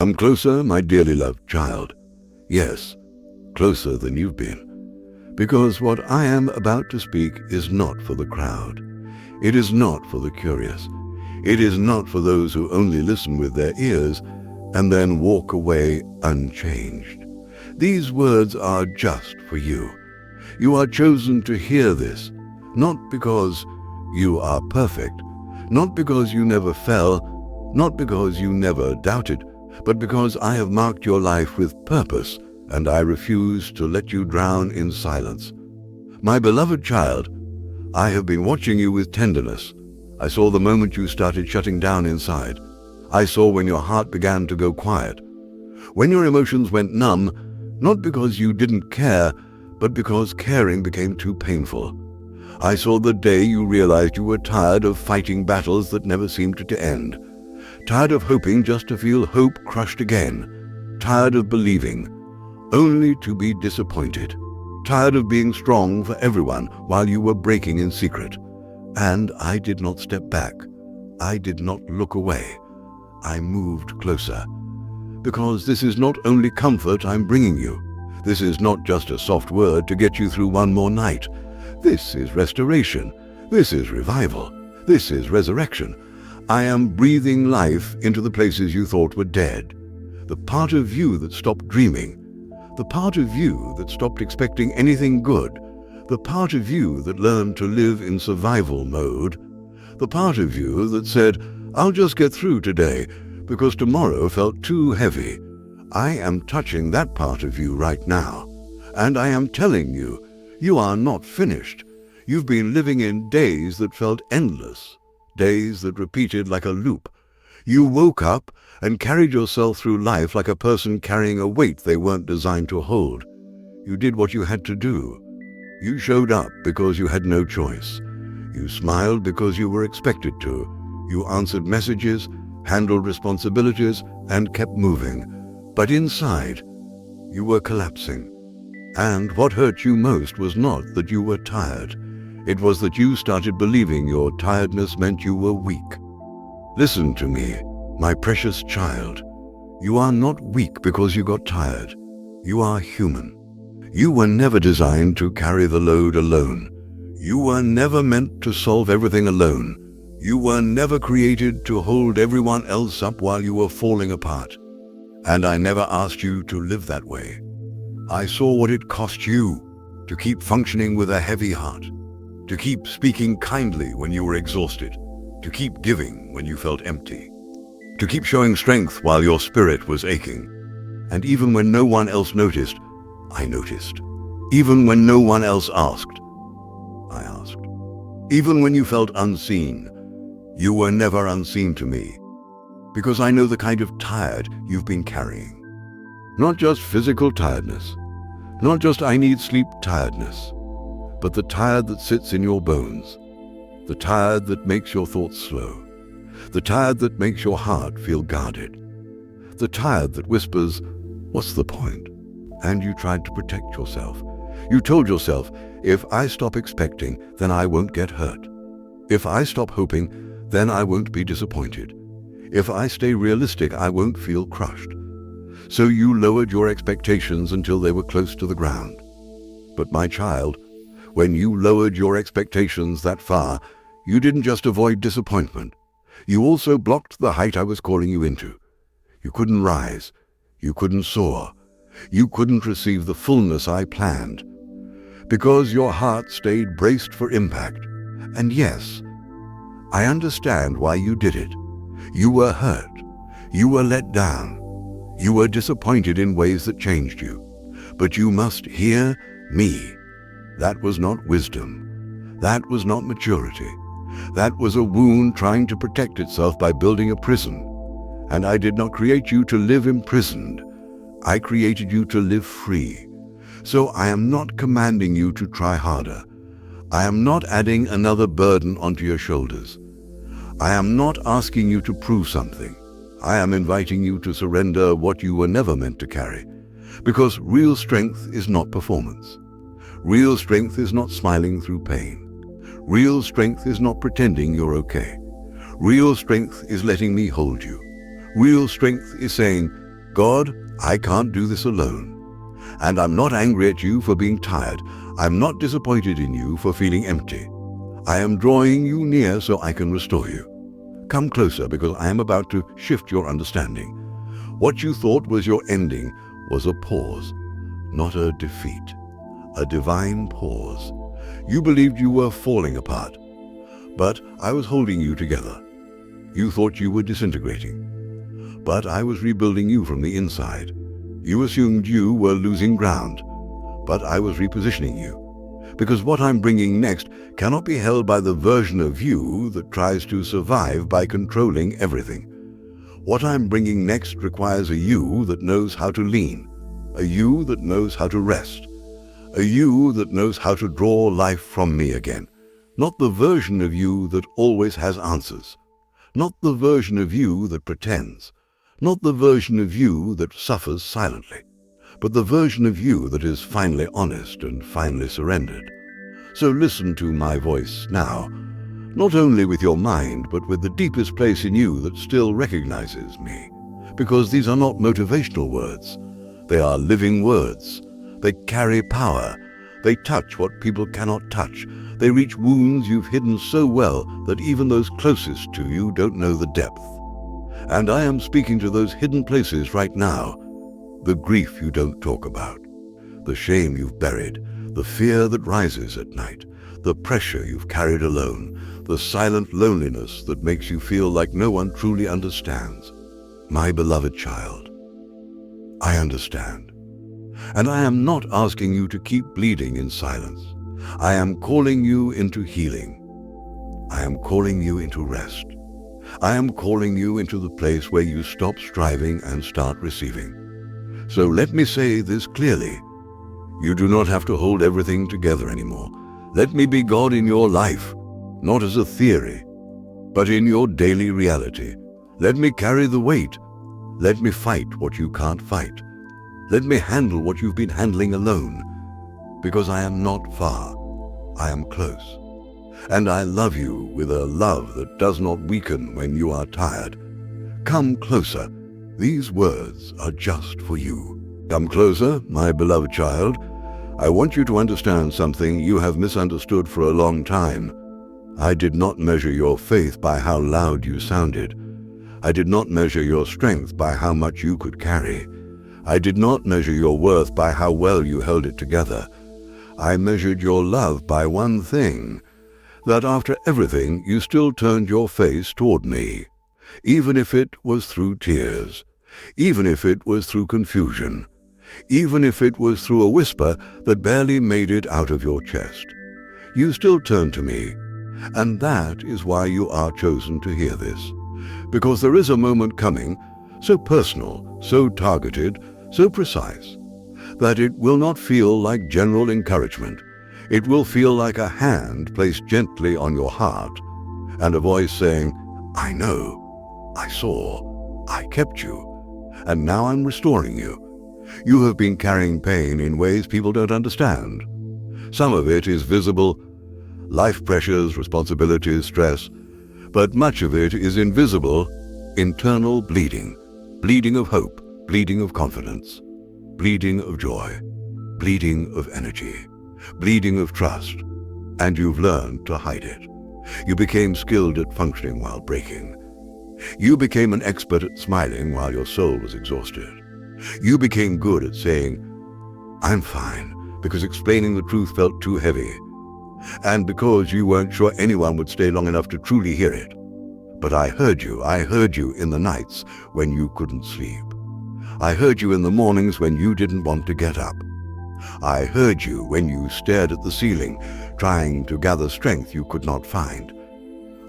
Come closer, my dearly loved child. Yes, closer than you've been. Because what I am about to speak is not for the crowd. It is not for the curious. It is not for those who only listen with their ears and then walk away unchanged. These words are just for you. You are chosen to hear this, not because you are perfect, not because you never fell, not because you never doubted, but because I have marked your life with purpose, and I refuse to let you drown in silence. My beloved child, I have been watching you with tenderness. I saw the moment you started shutting down inside. I saw when your heart began to go quiet. When your emotions went numb, not because you didn't care, but because caring became too painful. I saw the day you realized you were tired of fighting battles that never seemed to end. Tired of hoping just to feel hope crushed again. Tired of believing, only to be disappointed. Tired of being strong for everyone while you were breaking in secret. And I did not step back. I did not look away. I moved closer. Because this is not only comfort I'm bringing you. This is not just a soft word to get you through one more night. This is restoration. This is revival. This is resurrection. I am breathing life into the places you thought were dead. The part of you that stopped dreaming. The part of you that stopped expecting anything good. The part of you that learned to live in survival mode. The part of you that said, I'll just get through today because tomorrow felt too heavy. I am touching that part of you right now. And I am telling you, you are not finished. You've been living in days that felt endless. Days that repeated like a loop. You woke up and carried yourself through life like a person carrying a weight they weren't designed to hold. You did what you had to do. You showed up because you had no choice. You smiled because you were expected to. You answered messages, handled responsibilities, and kept moving. But inside, you were collapsing. And what hurt you most was not that you were tired. It was that you started believing your tiredness meant you were weak. Listen to me, my precious child. You are not weak because you got tired. You are human. You were never designed to carry the load alone. You were never meant to solve everything alone. You were never created to hold everyone else up while you were falling apart. And I never asked you to live that way. I saw what it cost you to keep functioning with a heavy heart, to keep speaking kindly when you were exhausted, to keep giving when you felt empty, to keep showing strength while your spirit was aching. And even when no one else noticed, I noticed. Even when no one else asked, I asked. Even when you felt unseen, you were never unseen to me, because I know the kind of tired you've been carrying. Not just physical tiredness, not just I need sleep tiredness, but the tired that sits in your bones, the tired that makes your thoughts slow, the tired that makes your heart feel guarded, the tired that whispers, what's the point? And you tried to protect yourself. You told yourself, if I stop expecting, then I won't get hurt. If I stop hoping, then I won't be disappointed. If I stay realistic, I won't feel crushed. So you lowered your expectations until they were close to the ground. But my child, when you lowered your expectations that far, you didn't just avoid disappointment. You also blocked the height I was calling you into. You couldn't rise. You couldn't soar. You couldn't receive the fullness I planned. Because your heart stayed braced for impact. And yes, I understand why you did it. You were hurt. You were let down. You were disappointed in ways that changed you. But you must hear me. That was not wisdom. That was not maturity. That was a wound trying to protect itself by building a prison. And I did not create you to live imprisoned. I created you to live free. So I am not commanding you to try harder. I am not adding another burden onto your shoulders. I am not asking you to prove something. I am inviting you to surrender what you were never meant to carry. Because real strength is not performance. Real strength is not smiling through pain. Real strength is not pretending you're okay. Real strength is letting me hold you. Real strength is saying, God, I can't do this alone. And I'm not angry at you for being tired. I'm not disappointed in you for feeling empty. I am drawing you near so I can restore you. Come closer because I am about to shift your understanding. What you thought was your ending was a pause, not a defeat. A divine pause. You believed you were falling apart, but I was holding you together. You thought you were disintegrating, but I was rebuilding you from the inside. You assumed you were losing ground, but I was repositioning you. Because what I'm bringing next cannot be held by the version of you that tries to survive by controlling everything. What I'm bringing next requires a you that knows how to lean, a you that knows how to rest, a you that knows how to draw life from me again. Not the version of you that always has answers, not the version of you that pretends, not the version of you that suffers silently, but the version of you that is finally honest and finally surrendered. So listen to my voice now, not only with your mind, but with the deepest place in you that still recognizes me. Because these are not motivational words. They are living words. They carry power. They touch what people cannot touch. They reach wounds you've hidden so well that even those closest to you don't know the depth. And I am speaking to those hidden places right now. The grief you don't talk about, the shame you've buried, the fear that rises at night, the pressure you've carried alone, the silent loneliness that makes you feel like no one truly understands. My beloved child, I understand. And I am not asking you to keep bleeding in silence. I am calling you into healing. I am calling you into rest. I am calling you into the place where you stop striving and start receiving. So let me say this clearly. You do not have to hold everything together anymore. Let me be God in your life, not as a theory, but in your daily reality. Let me carry the weight. Let me fight what you can't fight. Let me handle what you've been handling alone. Because I am not far. I am close. And I love you with a love that does not weaken when you are tired. Come closer. These words are just for you. Come closer, my beloved child. I want you to understand something you have misunderstood for a long time. I did not measure your faith by how loud you sounded. I did not measure your strength by how much you could carry. I did not measure your worth by how well you held it together. I measured your love by one thing, that after everything you still turned your face toward me, even if it was through tears. Even if it was through confusion, even if it was through a whisper that barely made it out of your chest, you still turn to me, and that is why you are chosen to hear this. Because there is a moment coming, so personal, so targeted, so precise, that it will not feel like general encouragement. It will feel like a hand placed gently on your heart, and a voice saying, I know, I saw, I kept you. And now I'm restoring you. You have been carrying pain in ways people don't understand. Some of it is visible, life pressures, responsibilities, stress, but much of it is invisible, internal bleeding, bleeding of hope, bleeding of confidence, bleeding of joy, bleeding of energy, bleeding of trust, and you've learned to hide it. You became skilled at functioning while breaking. You became an expert at smiling while your soul was exhausted. You became good at saying, I'm fine, because explaining the truth felt too heavy, and because you weren't sure anyone would stay long enough to truly hear it. But I heard you in the nights when you couldn't sleep. I heard you in the mornings when you didn't want to get up. I heard you when you stared at the ceiling, trying to gather strength you could not find.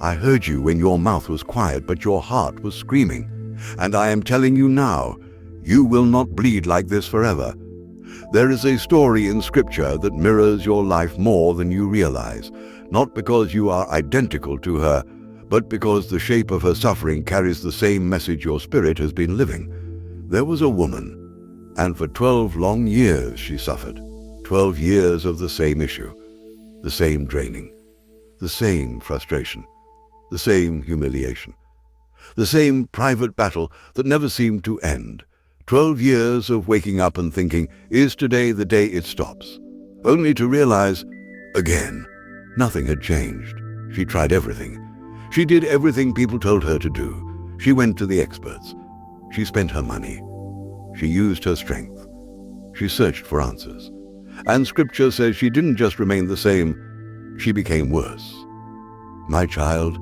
I heard you when your mouth was quiet but your heart was screaming. And I am telling you now, you will not bleed like this forever. There is a story in Scripture that mirrors your life more than you realize, not because you are identical to her, but because the shape of her suffering carries the same message your spirit has been living. There was a woman, and for 12 long years she suffered. 12 years of the same issue, the same draining, the same frustration, the same humiliation, the same private battle that never seemed to end. 12 years of waking up and thinking, is today the day it stops? Only to realize, again, nothing had changed. She tried everything. She did everything people told her to do. She went to the experts. She spent her money. She used her strength. She searched for answers. And scripture says she didn't just remain the same, she became worse. My child,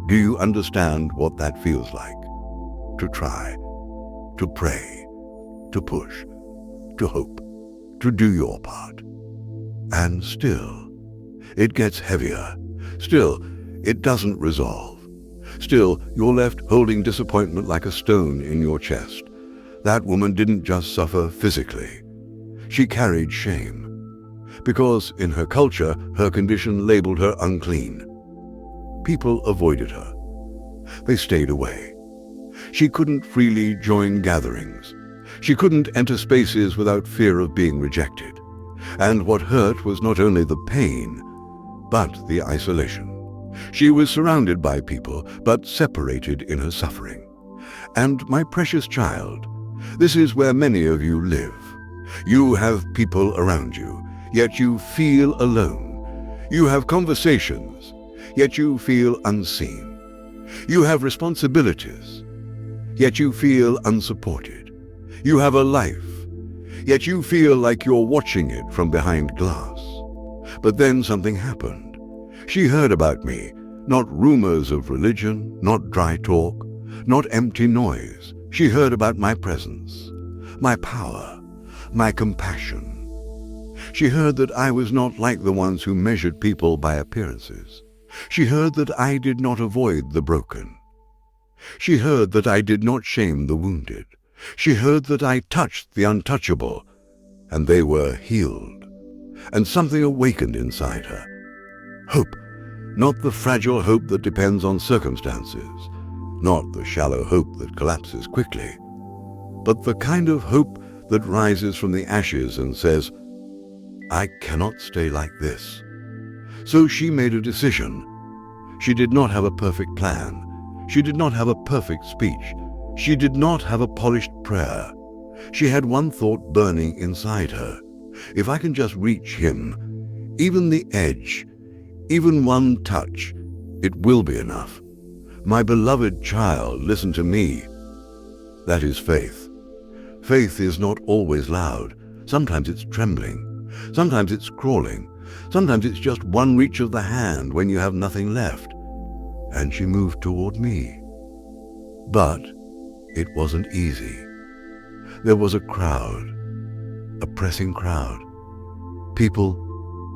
do you understand what that feels like? To try, to pray, to push, to hope, to do your part. And still, it gets heavier. Still, it doesn't resolve. Still, you're left holding disappointment like a stone in your chest. That woman didn't just suffer physically. She carried shame. Because in her culture, her condition labeled her unclean. People avoided her. They stayed away. She couldn't freely join gatherings. She couldn't enter spaces without fear of being rejected. And what hurt was not only the pain, but the isolation. She was surrounded by people, but separated in her suffering. And my precious child, this is where many of you live. You have people around you, yet you feel alone. You have conversations, yet you feel unseen. You have responsibilities, yet you feel unsupported. You have a life, yet you feel like you're watching it from behind glass. But then something happened. She heard about me, not rumors of religion, not dry talk, not empty noise. She heard about my presence, my power, my compassion. She heard that I was not like the ones who measured people by appearances. She heard that I did not avoid the broken. She heard that I did not shame the wounded. She heard that I touched the untouchable, and they were healed. And something awakened inside her. Hope, not the fragile hope that depends on circumstances, not the shallow hope that collapses quickly, but the kind of hope that rises from the ashes and says, I cannot stay like this. So she made a decision. She did not have a perfect plan. She did not have a perfect speech. She did not have a polished prayer. She had one thought burning inside her. If I can just reach him, even the edge, even one touch, it will be enough. My beloved child, listen to me. That is faith. Faith is not always loud. Sometimes it's trembling. Sometimes it's crawling. Sometimes it's just one reach of the hand when you have nothing left. And she moved toward me. But it wasn't easy. There was a crowd, a pressing crowd. People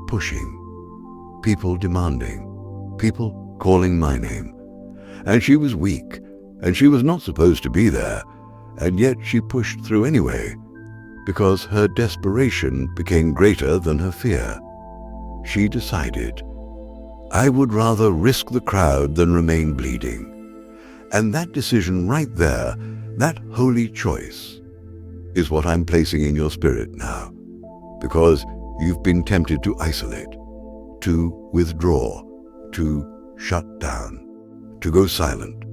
pushing, people demanding, people calling my name. And she was weak, and she was not supposed to be there, and yet she pushed through anyway, because her desperation became greater than her fear. She decided, I would rather risk the crowd than remain bleeding. And that decision right there, that holy choice, is what I'm placing in your spirit now, because you've been tempted to isolate, to withdraw, to shut down, to go silent,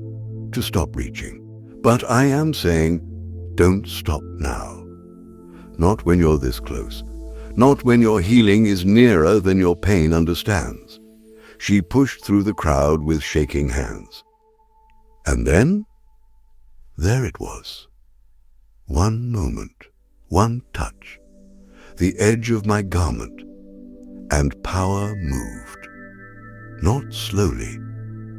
to stop reaching. But I am saying, don't stop now. Not when you're this close. Not when your healing is nearer than your pain understands. She pushed through the crowd with shaking hands. And then, there it was. One moment, one touch, the edge of my garment, and power moved. Not slowly,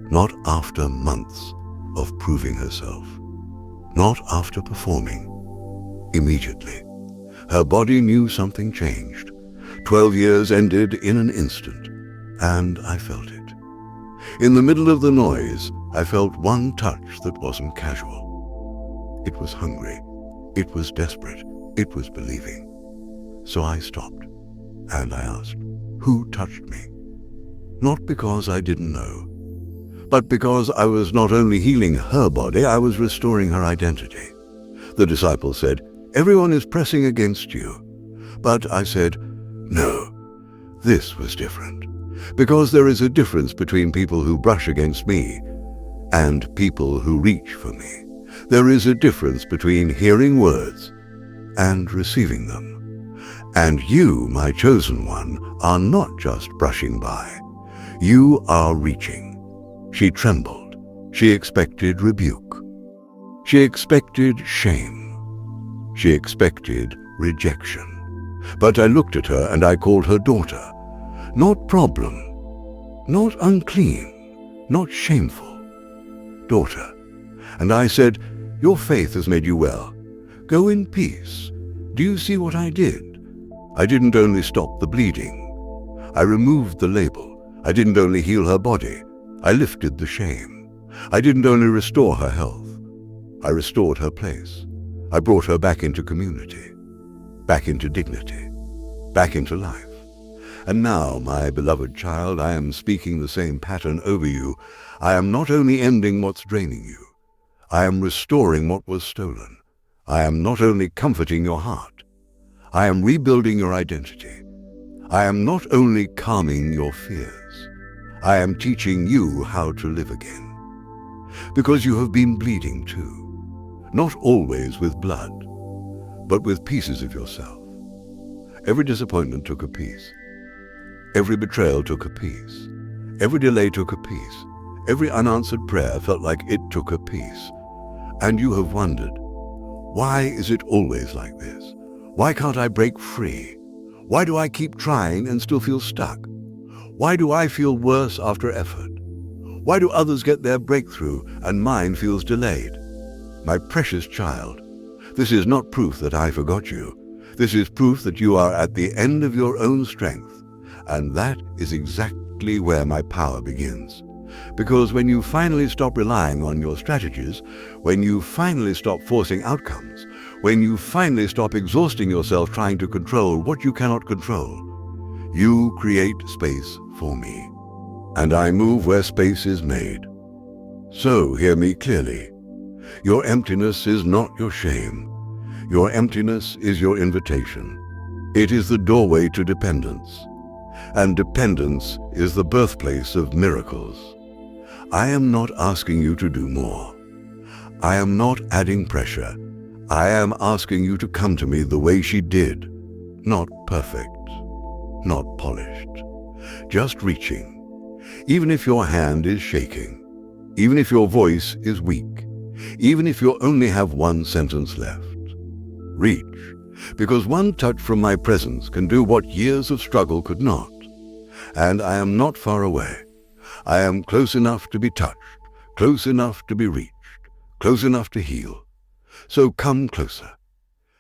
not after months of proving herself, not after performing. Immediately, her body knew something changed. 12 years ended in an instant, and I felt it. In the middle of the noise, I felt one touch that wasn't casual. It was hungry. It was desperate. It was believing. So I stopped, and I asked, who touched me? Not because I didn't know, but because I was not only healing her body, I was restoring her identity. The disciple said, everyone is pressing against you. But I said, no, this was different. Because there is a difference between people who brush against me and people who reach for me. There is a difference between hearing words and receiving them. And you, my chosen one, are not just brushing by. You are reaching. She trembled. She expected rebuke. She expected shame. She expected rejection. But I looked at her and I called her daughter. Not problem, not unclean, not shameful. Daughter. And I said, your faith has made you well. Go in peace. Do you see what I did? I didn't only stop the bleeding. I removed the label. I didn't only heal her body. I lifted the shame. I didn't only restore her health. I restored her place. I brought her back into community, back into dignity, back into life. And now, my beloved child, I am speaking the same pattern over you. I am not only ending what's draining you. I am restoring what was stolen. I am not only comforting your heart. I am rebuilding your identity. I am not only calming your fears. I am teaching you how to live again. Because you have been bleeding too. Not always with blood, but with pieces of yourself. Every disappointment took a piece. Every betrayal took a piece. Every delay took a piece. Every unanswered prayer felt like it took a piece. And you have wondered, why is it always like this? Why can't I break free? Why do I keep trying and still feel stuck? Why do I feel worse after effort? Why do others get their breakthrough and mine feels delayed? My precious child, this is not proof that I forgot you. This is proof that you are at the end of your own strength. And that is exactly where my power begins. Because when you finally stop relying on your strategies, when you finally stop forcing outcomes, when you finally stop exhausting yourself trying to control what you cannot control, you create space for me. And I move where space is made. So hear me clearly. Your emptiness is not your shame. Your emptiness is your invitation. It is the doorway to dependence. And dependence is the birthplace of miracles. I am not asking you to do more. I am not adding pressure. I am asking you to come to me the way she did. Not perfect, not polished, just reaching. Even if your hand is shaking, even if your voice is weak, even if you only have one sentence left. Reach, because one touch from my presence can do what years of struggle could not. And I am not far away. I am close enough to be touched, close enough to be reached, close enough to heal. So come closer.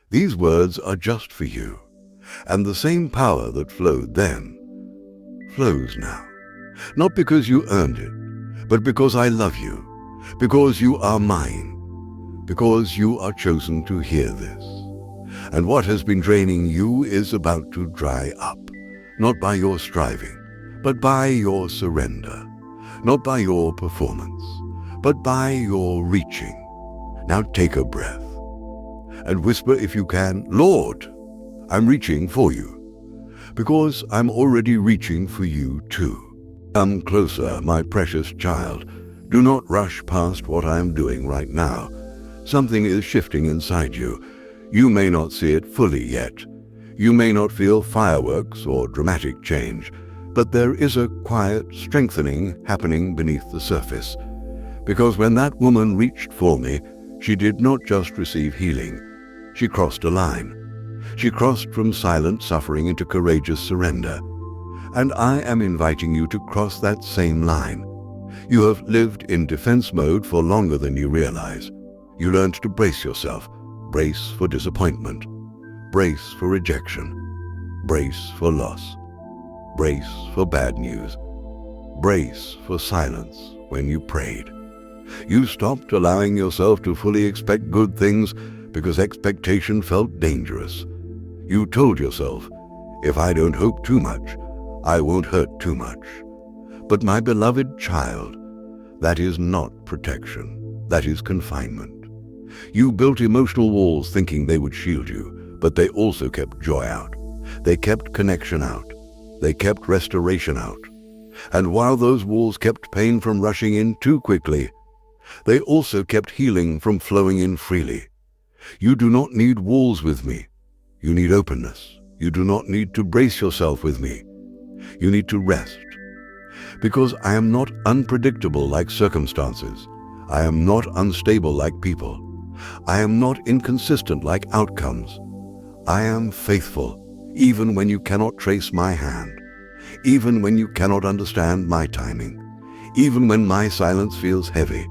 These words are just for you, and the same power that flowed then flows now. Not because you earned it, but because I love you, because you are mine, because you are chosen to hear this. And what has been draining you is about to dry up, not by your striving, but by your surrender, not by your performance, but by your reaching. Now take a breath and whisper if you can, Lord, I'm reaching for you, because I'm already reaching for you too. Come closer, my precious child. Do not rush past what I am doing right now. Something is shifting inside you. You may not see it fully yet. You may not feel fireworks or dramatic change, but there is a quiet strengthening happening beneath the surface. Because when that woman reached for me, she did not just receive healing. She crossed a line. She crossed from silent suffering into courageous surrender. And I am inviting you to cross that same line. You have lived in defense mode for longer than you realize. You learned to brace yourself. Brace for disappointment. Brace for rejection. Brace for loss. Brace for bad news. Brace for silence when you prayed. You stopped allowing yourself to fully expect good things because expectation felt dangerous. You told yourself, if I don't hope too much, I won't hurt too much. But my beloved child, that is not protection. That is confinement. You built emotional walls thinking they would shield you, but they also kept joy out. They kept connection out. They kept restoration out. And while those walls kept pain from rushing in too quickly, They also kept healing from flowing in freely. You do not need walls with me. You need openness. You do not need to brace yourself with me. You need to rest. Because I am not unpredictable like circumstances. I am not unstable like people. I am not inconsistent like outcomes. I am faithful, even when you cannot trace my hand, even when you cannot understand my timing, even when my silence feels heavy.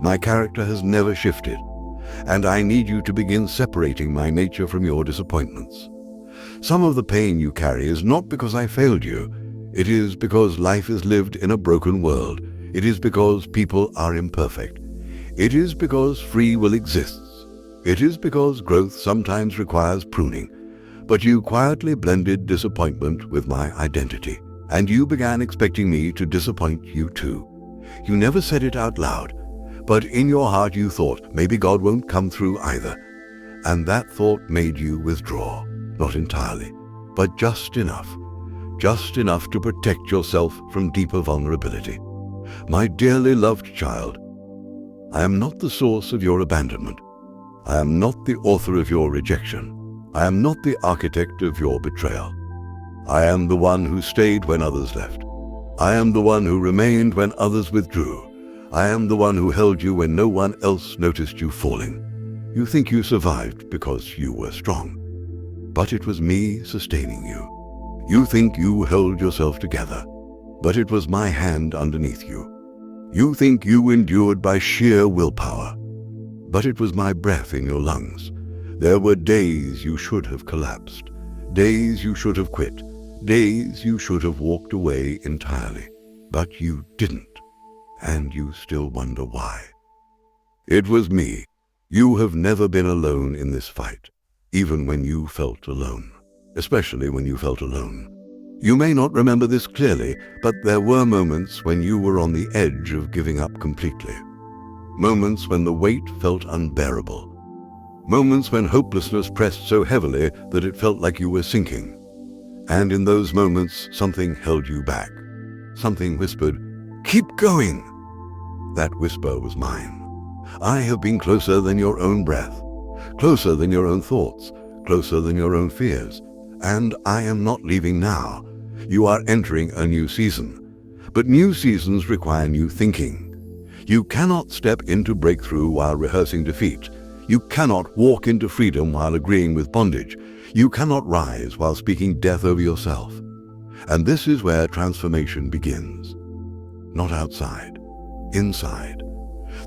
My character has never shifted, and I need you to begin separating my nature from your disappointments. Some of the pain you carry is not because I failed you. It is because life is lived in a broken world. It is because people are imperfect. It is because free will exists. It is because growth sometimes requires pruning. But you quietly blended disappointment with my identity, and you began expecting me to disappoint you too. You never said it out loud, but in your heart you thought, maybe God won't come through either. And that thought made you withdraw, not entirely, but just enough to protect yourself from deeper vulnerability. My dearly loved child, I am not the source of your abandonment. I am not the author of your rejection. I am not the architect of your betrayal. I am the one who stayed when others left. I am the one who remained when others withdrew. I am the one who held you when no one else noticed you falling. You think you survived because you were strong, but it was me sustaining you. You think you held yourself together, but it was my hand underneath you. You think you endured by sheer willpower, but it was my breath in your lungs. There were days you should have collapsed, days you should have quit, days you should have walked away entirely, but you didn't, and you still wonder why. It was me. You have never been alone in this fight, even when you felt alone, especially when you felt alone. You may not remember this clearly, but there were moments when you were on the edge of giving up completely. Moments when the weight felt unbearable. Moments when hopelessness pressed so heavily that it felt like you were sinking. And in those moments, something held you back. Something whispered, "Keep going!" That whisper was mine. I have been closer than your own breath, closer than your own thoughts, closer than your own fears. And I am not leaving now. You are entering a new season. But new seasons require new thinking. You cannot step into breakthrough while rehearsing defeat. You cannot walk into freedom while agreeing with bondage. You cannot rise while speaking death over yourself. And this is where transformation begins. Not outside, inside.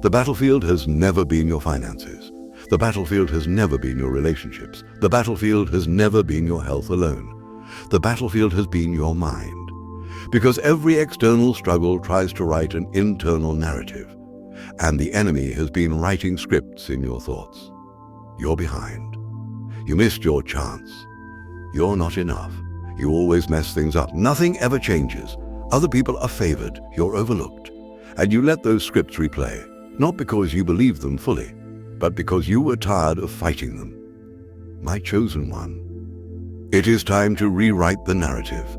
The battlefield has never been your finances. The battlefield has never been your relationships. The battlefield has never been your health alone. The battlefield has been your mind. Because every external struggle tries to write an internal narrative, and the enemy has been writing scripts in your thoughts. You're behind. You missed your chance. You're not enough. You always mess things up. Nothing ever changes. Other people are favored. You're overlooked. And you let those scripts replay, not because you believe them fully, but because you were tired of fighting them. My chosen one, it is time to rewrite the narrative.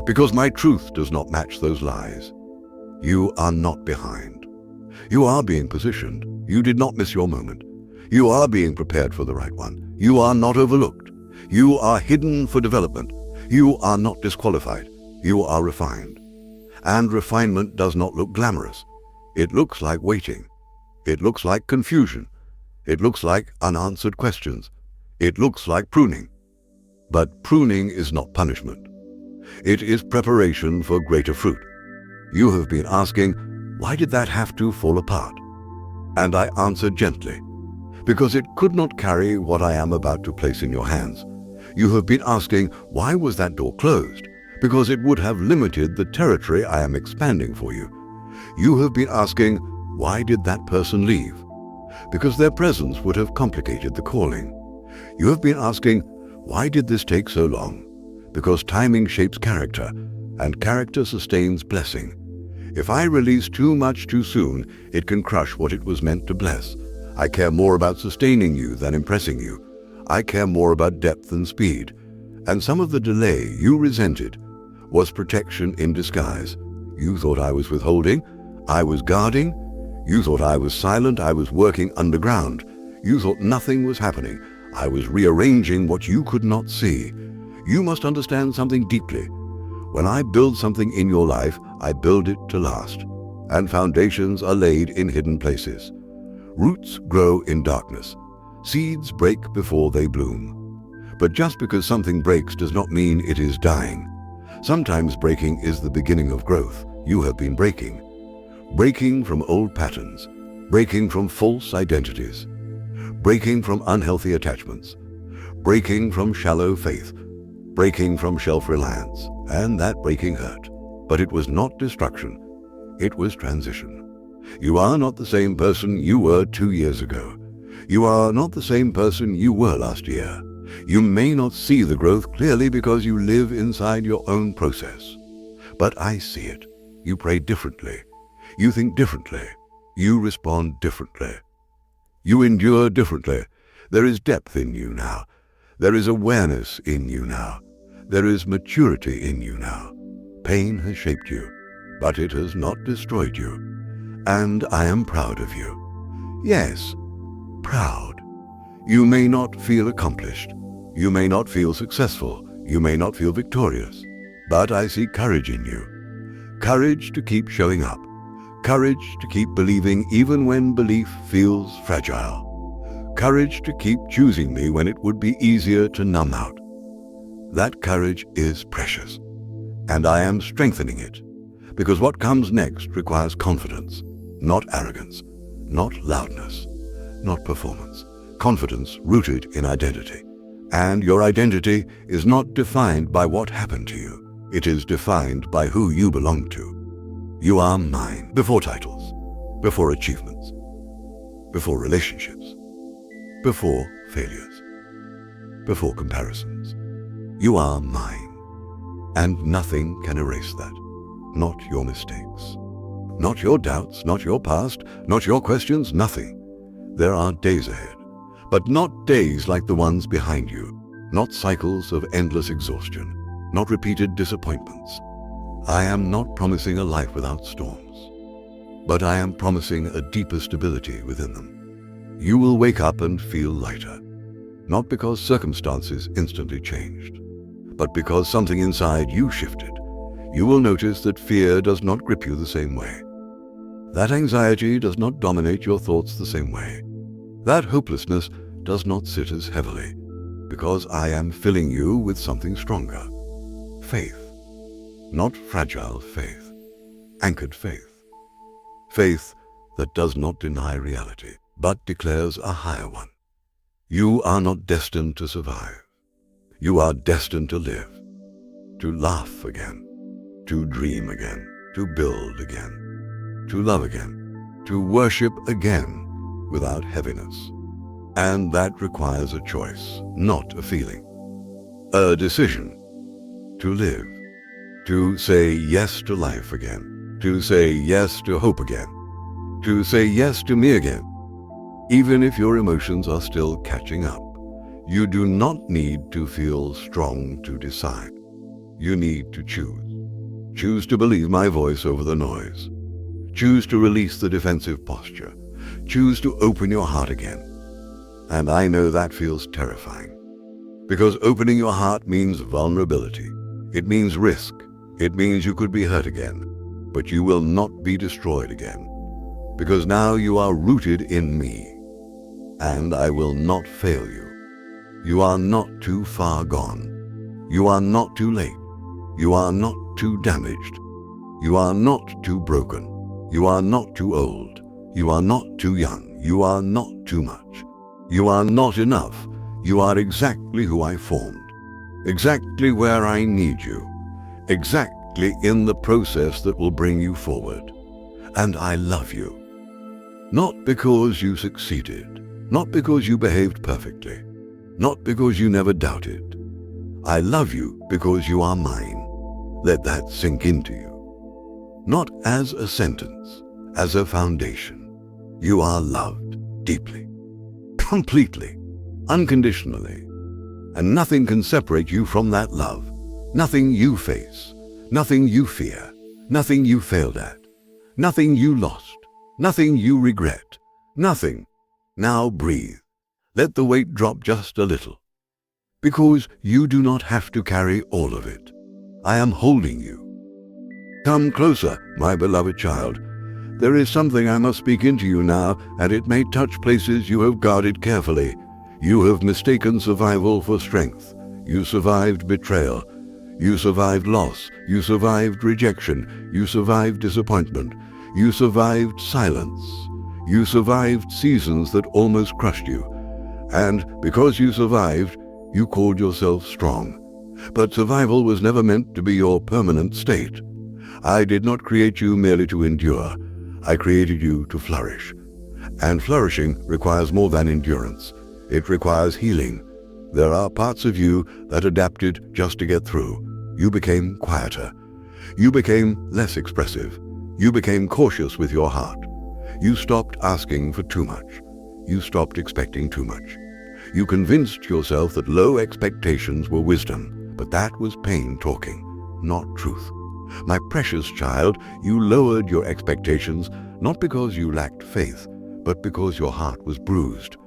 Because my truth does not match those lies. You are not behind. You are being positioned. You did not miss your moment. You are being prepared for the right one. You are not overlooked. You are hidden for development. You are not disqualified. You are refined. And refinement does not look glamorous. It looks like waiting. It looks like confusion. It looks like unanswered questions. It looks like pruning. But pruning is not punishment. It is preparation for greater fruit. You have been asking, why did that have to fall apart? And I answered gently, because it could not carry what I am about to place in your hands. You have been asking, why was that door closed? Because it would have limited the territory I am expanding for you. You have been asking, why did that person leave? Because their presence would have complicated the calling. You have been asking, why did this take so long? Because timing shapes character, and character sustains blessing. If I release too much too soon, it can crush what it was meant to bless. I care more about sustaining you than impressing you. I care more about depth than speed. And some of the delay you resented was protection in disguise. You thought I was withholding. I was guarding. You thought I was silent, I was working underground. You thought nothing was happening. I was rearranging what you could not see. You must understand something deeply. When I build something in your life, I build it to last. And foundations are laid in hidden places. Roots grow in darkness. Seeds break before they bloom. But just because something breaks does not mean it is dying. Sometimes breaking is the beginning of growth. You have been breaking. Breaking from old patterns. Breaking from false identities. Breaking from unhealthy attachments. Breaking from shallow faith. Breaking from self-reliance. And that breaking hurt. But it was not destruction. It was transition. You are not the same person you were 2 years ago. You are not the same person you were last year. You may not see the growth clearly because you live inside your own process. But I see it. You pray differently. You think differently. You respond differently. You endure differently. There is depth in you now. There is awareness in you now. There is maturity in you now. Pain has shaped you, but it has not destroyed you. And I am proud of you. Yes, proud. You may not feel accomplished. You may not feel successful. You may not feel victorious. But I see courage in you. Courage to keep showing up. Courage to keep believing even when belief feels fragile. Courage to keep choosing me when it would be easier to numb out. That courage is precious. And I am strengthening it. Because what comes next requires confidence, not arrogance, not loudness, not performance. Confidence rooted in identity. And your identity is not defined by what happened to you. It is defined by who you belong to. You are mine before titles, before achievements, before relationships, before failures, before comparisons. You are mine, and nothing can erase that. Not your mistakes, not your doubts, not your past, not your questions, nothing. There are days ahead, but not days like the ones behind you, not cycles of endless exhaustion, not repeated disappointments. I am not promising a life without storms, but I am promising a deeper stability within them. You will wake up and feel lighter, not because circumstances instantly changed, but because something inside you shifted. You will notice that fear does not grip you the same way. That anxiety does not dominate your thoughts the same way. That hopelessness does not sit as heavily, because I am filling you with something stronger. Faith. Not fragile faith, anchored faith. Faith that does not deny reality, but declares a higher one. You are not destined to survive. You are destined to live, to laugh again, to dream again, to build again, to love again, to worship again without heaviness. And that requires a choice, not a feeling. A decision to live. To say yes to life again, to say yes to hope again, to say yes to me again. Even if your emotions are still catching up, you do not need to feel strong to decide. You need to choose. Choose to believe my voice over the noise. Choose to release the defensive posture. Choose to open your heart again. And I know that feels terrifying, because opening your heart means vulnerability. It means risk. It means you could be hurt again, but you will not be destroyed again, because now you are rooted in me, and I will not fail you. You are not too far gone. You are not too late. You are not too damaged. You are not too broken. You are not too old. You are not too young. You are not too much. You are not enough. You are exactly who I formed, exactly where I need you. Exactly in the process that will bring you forward. And I love you. Not because you succeeded, not because you behaved perfectly, not because you never doubted. I love you because you are mine. Let that sink into you. Not as a sentence, as a foundation. You are loved deeply, completely, unconditionally. And nothing can separate you from that love. Nothing you face, nothing you fear, nothing you failed at, nothing you lost, Nothing you regret. Nothing. Now breathe. Let the weight drop just a little. Because you do not have to carry all of it. I am holding you. Come closer, my beloved child. There is something I must speak into you now, and it may touch places you have guarded carefully. You have mistaken survival for strength. You survived betrayal. You survived loss. You survived rejection. You survived disappointment. You survived silence. You survived seasons that almost crushed you. And because you survived, you called yourself strong. But survival was never meant to be your permanent state. I did not create you merely to endure. I created you to flourish. And flourishing requires more than endurance. It requires healing. There are parts of you that adapted just to get through. You became quieter. You became less expressive. You became cautious with your heart. You stopped asking for too much. You stopped expecting too much. You convinced yourself that low expectations were wisdom, but that was pain talking, not truth. My precious child, you lowered your expectations not because you lacked faith, but because your heart was bruised.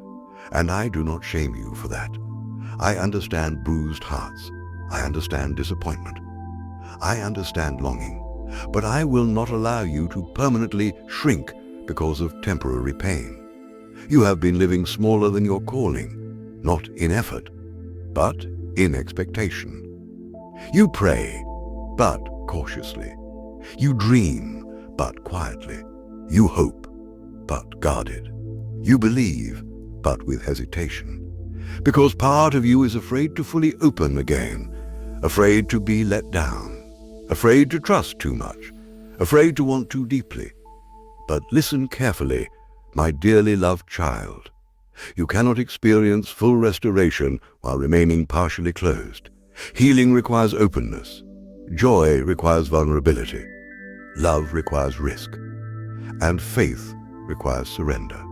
And I do not shame you for that. I understand bruised hearts. I understand disappointment. I understand longing. But I will not allow you to permanently shrink because of temporary pain. You have been living smaller than your calling, not in effort, but in expectation. You pray, but cautiously. You dream, but quietly. You hope, but guarded. You believe, but with hesitation. Because part of you is afraid to fully open again, afraid to be let down, afraid to trust too much, afraid to want too deeply. But listen carefully, my dearly loved child. You cannot experience full restoration while remaining partially closed. Healing requires openness. Joy requires vulnerability. Love requires risk. And faith requires surrender.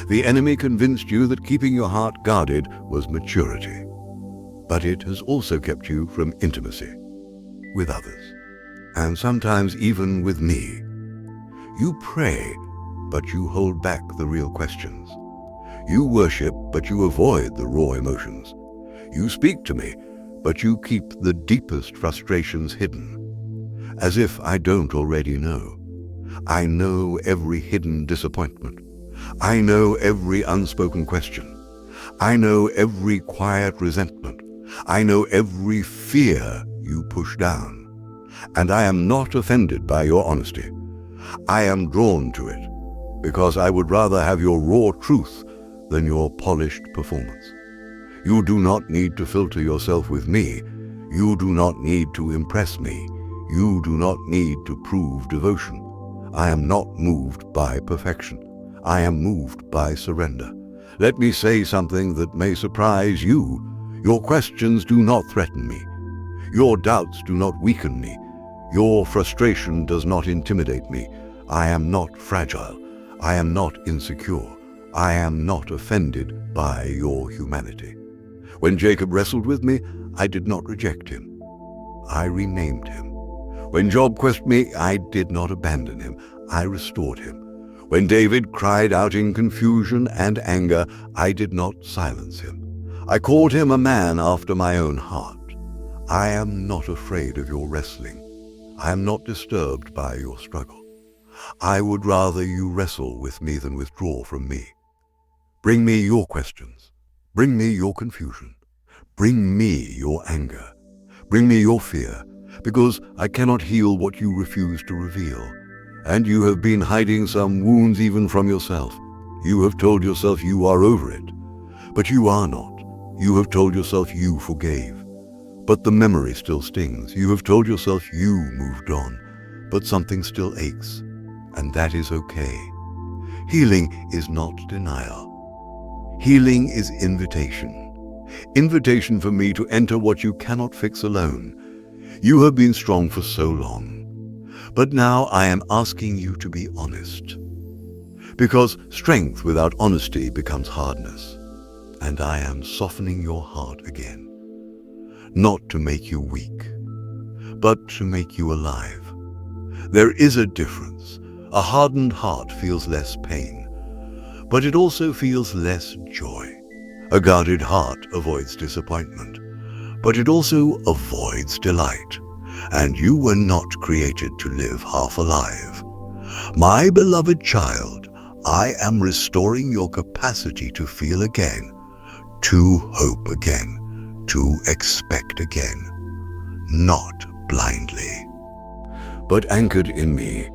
The enemy convinced you that keeping your heart guarded was maturity. But it has also kept you from intimacy with others, and sometimes even with me. You pray, but you hold back the real questions. You worship, but you avoid the raw emotions. You speak to me, but you keep the deepest frustrations hidden. As if I don't already know. I know every hidden disappointment. I know every unspoken question. I know every quiet resentment. I know every fear you push down. And I am not offended by your honesty. I am drawn to it because I would rather have your raw truth than your polished performance. You do not need to filter yourself with me. You do not need to impress me. You do not need to prove devotion. I am not moved by perfection. I am moved by surrender. Let me say something that may surprise you. Your questions do not threaten me. Your doubts do not weaken me. Your frustration does not intimidate me. I am not fragile. I am not insecure. I am not offended by your humanity. When Jacob wrestled with me, I did not reject him. I renamed him. When Job questioned me, I did not abandon him. I restored him. When David cried out in confusion and anger, I did not silence him. I called him a man after my own heart. I am not afraid of your wrestling. I am not disturbed by your struggle. I would rather you wrestle with me than withdraw from me. Bring me your questions. Bring me your confusion. Bring me your anger. Bring me your fear, because I cannot heal what you refuse to reveal. And you have been hiding some wounds even from yourself. You have told yourself you are over it, but you are not. You have told yourself you forgave, but the memory still stings. You have told yourself you moved on, but something still aches, and that is okay. Healing is not denial. Healing is invitation. Invitation for me to enter what you cannot fix alone. You have been strong for so long, but now I am asking you to be honest. Because strength without honesty becomes hardness, and I am softening your heart again. Not to make you weak, but to make you alive. There is a difference. A hardened heart feels less pain, but it also feels less joy. A guarded heart avoids disappointment, but it also avoids delight. And you were not created to live half alive. My beloved child, I am restoring your capacity to feel again, to hope again, to expect again, not blindly, but anchored in me,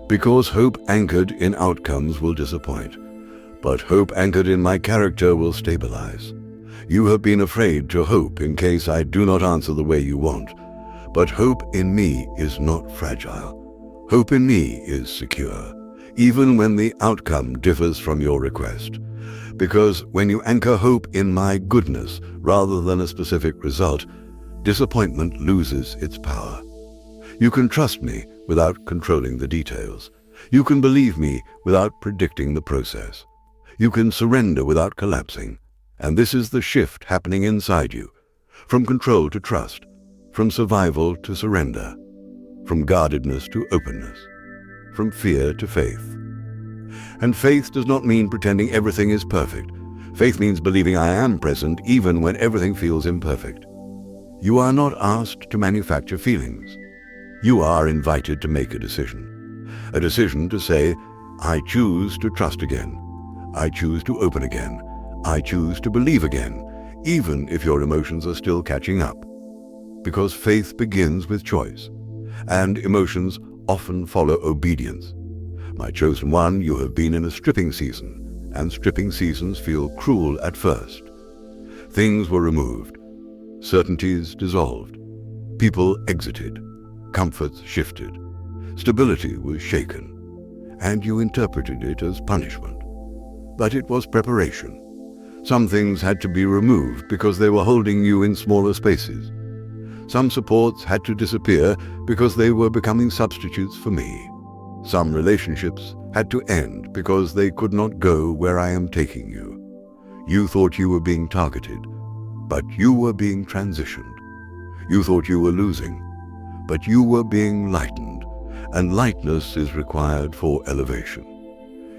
because hope anchored in outcomes will disappoint, but hope anchored in my character will stabilize. You have been afraid to hope in case I do not answer the way you want, but hope in me is not fragile. Hope in me is secure, even when the outcome differs from your request. Because when you anchor hope in my goodness rather than a specific result, disappointment loses its power. You can trust me without controlling the details. You can believe me without predicting the process. You can surrender without collapsing. And this is the shift happening inside you, from control to trust, from survival to surrender, from guardedness to openness, from fear to faith. And faith does not mean pretending everything is perfect. Faith means believing I am present even when everything feels imperfect. You are not asked to manufacture feelings. You are invited to make a decision. A decision to say, I choose to trust again. I choose to open again. I choose to believe again, even if your emotions are still catching up. Because faith begins with choice, and emotions often follow obedience. My chosen one, you have been in a stripping season, and stripping seasons feel cruel at first. Things were removed, certainties dissolved, people exited, comforts shifted, stability was shaken, and you interpreted it as punishment. But it was preparation. Some things had to be removed because they were holding you in smaller spaces. Some supports had to disappear because they were becoming substitutes for me. Some relationships had to end because they could not go where I am taking you. You thought you were being targeted, but you were being transitioned. You thought you were losing, but you were being lightened, and lightness is required for elevation.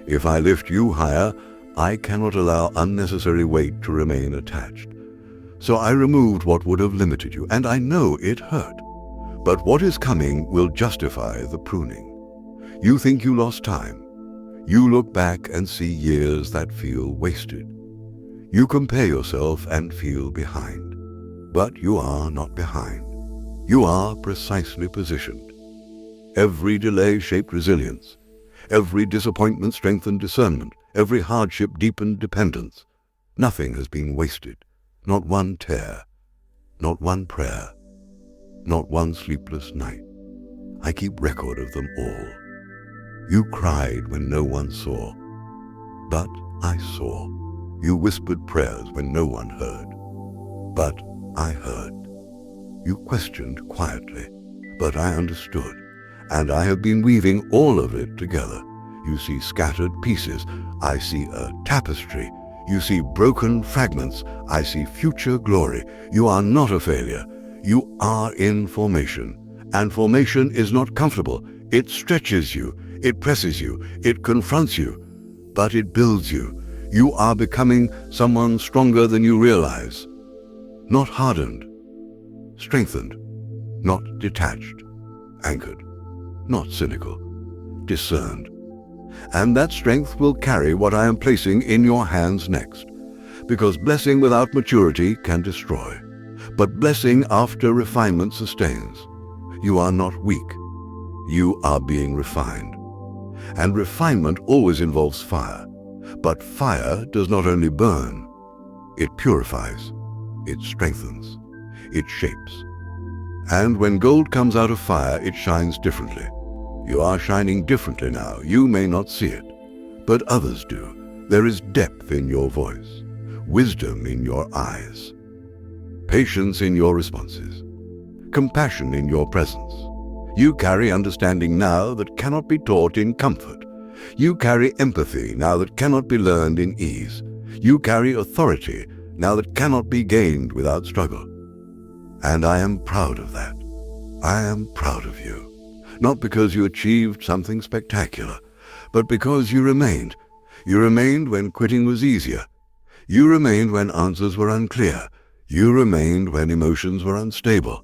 If I lift you higher, I cannot allow unnecessary weight to remain attached. So I removed what would have limited you, and I know it hurt. But what is coming will justify the pruning. You think you lost time. You look back and see years that feel wasted. You compare yourself and feel behind. But you are not behind. You are precisely positioned. Every delay shaped resilience. Every disappointment strengthened discernment. Every hardship deepened dependence. Nothing has been wasted. Not one tear. Not one prayer. Not one sleepless night. I keep record of them all. You cried when no one saw. But I saw. You whispered prayers when no one heard. But I heard. You questioned quietly. But I understood. And I have been weaving all of it together. You see scattered pieces. I see a tapestry. You see broken fragments. I see future glory. You are not a failure. You are in formation. And formation is not comfortable. It stretches you. It presses you. It confronts you. But it builds you. You are becoming someone stronger than you realize. Not hardened. Strengthened. Not detached. Anchored. Not cynical. Discerned. And that strength will carry what I am placing in your hands next. Because blessing without maturity can destroy. But blessing after refinement sustains. You are not weak. You are being refined. And refinement always involves fire. But fire does not only burn. It purifies. It strengthens. It shapes. And when gold comes out of fire, it shines differently. You are shining differently now. You may not see it, but others do. There is depth in your voice, wisdom in your eyes, patience in your responses, compassion in your presence. You carry understanding now that cannot be taught in comfort. You carry empathy now that cannot be learned in ease. You carry authority now that cannot be gained without struggle. And I am proud of that. I am proud of you. not because you achieved something spectacular, but because you remained. You remained when quitting was easier. You remained when answers were unclear. You remained when emotions were unstable.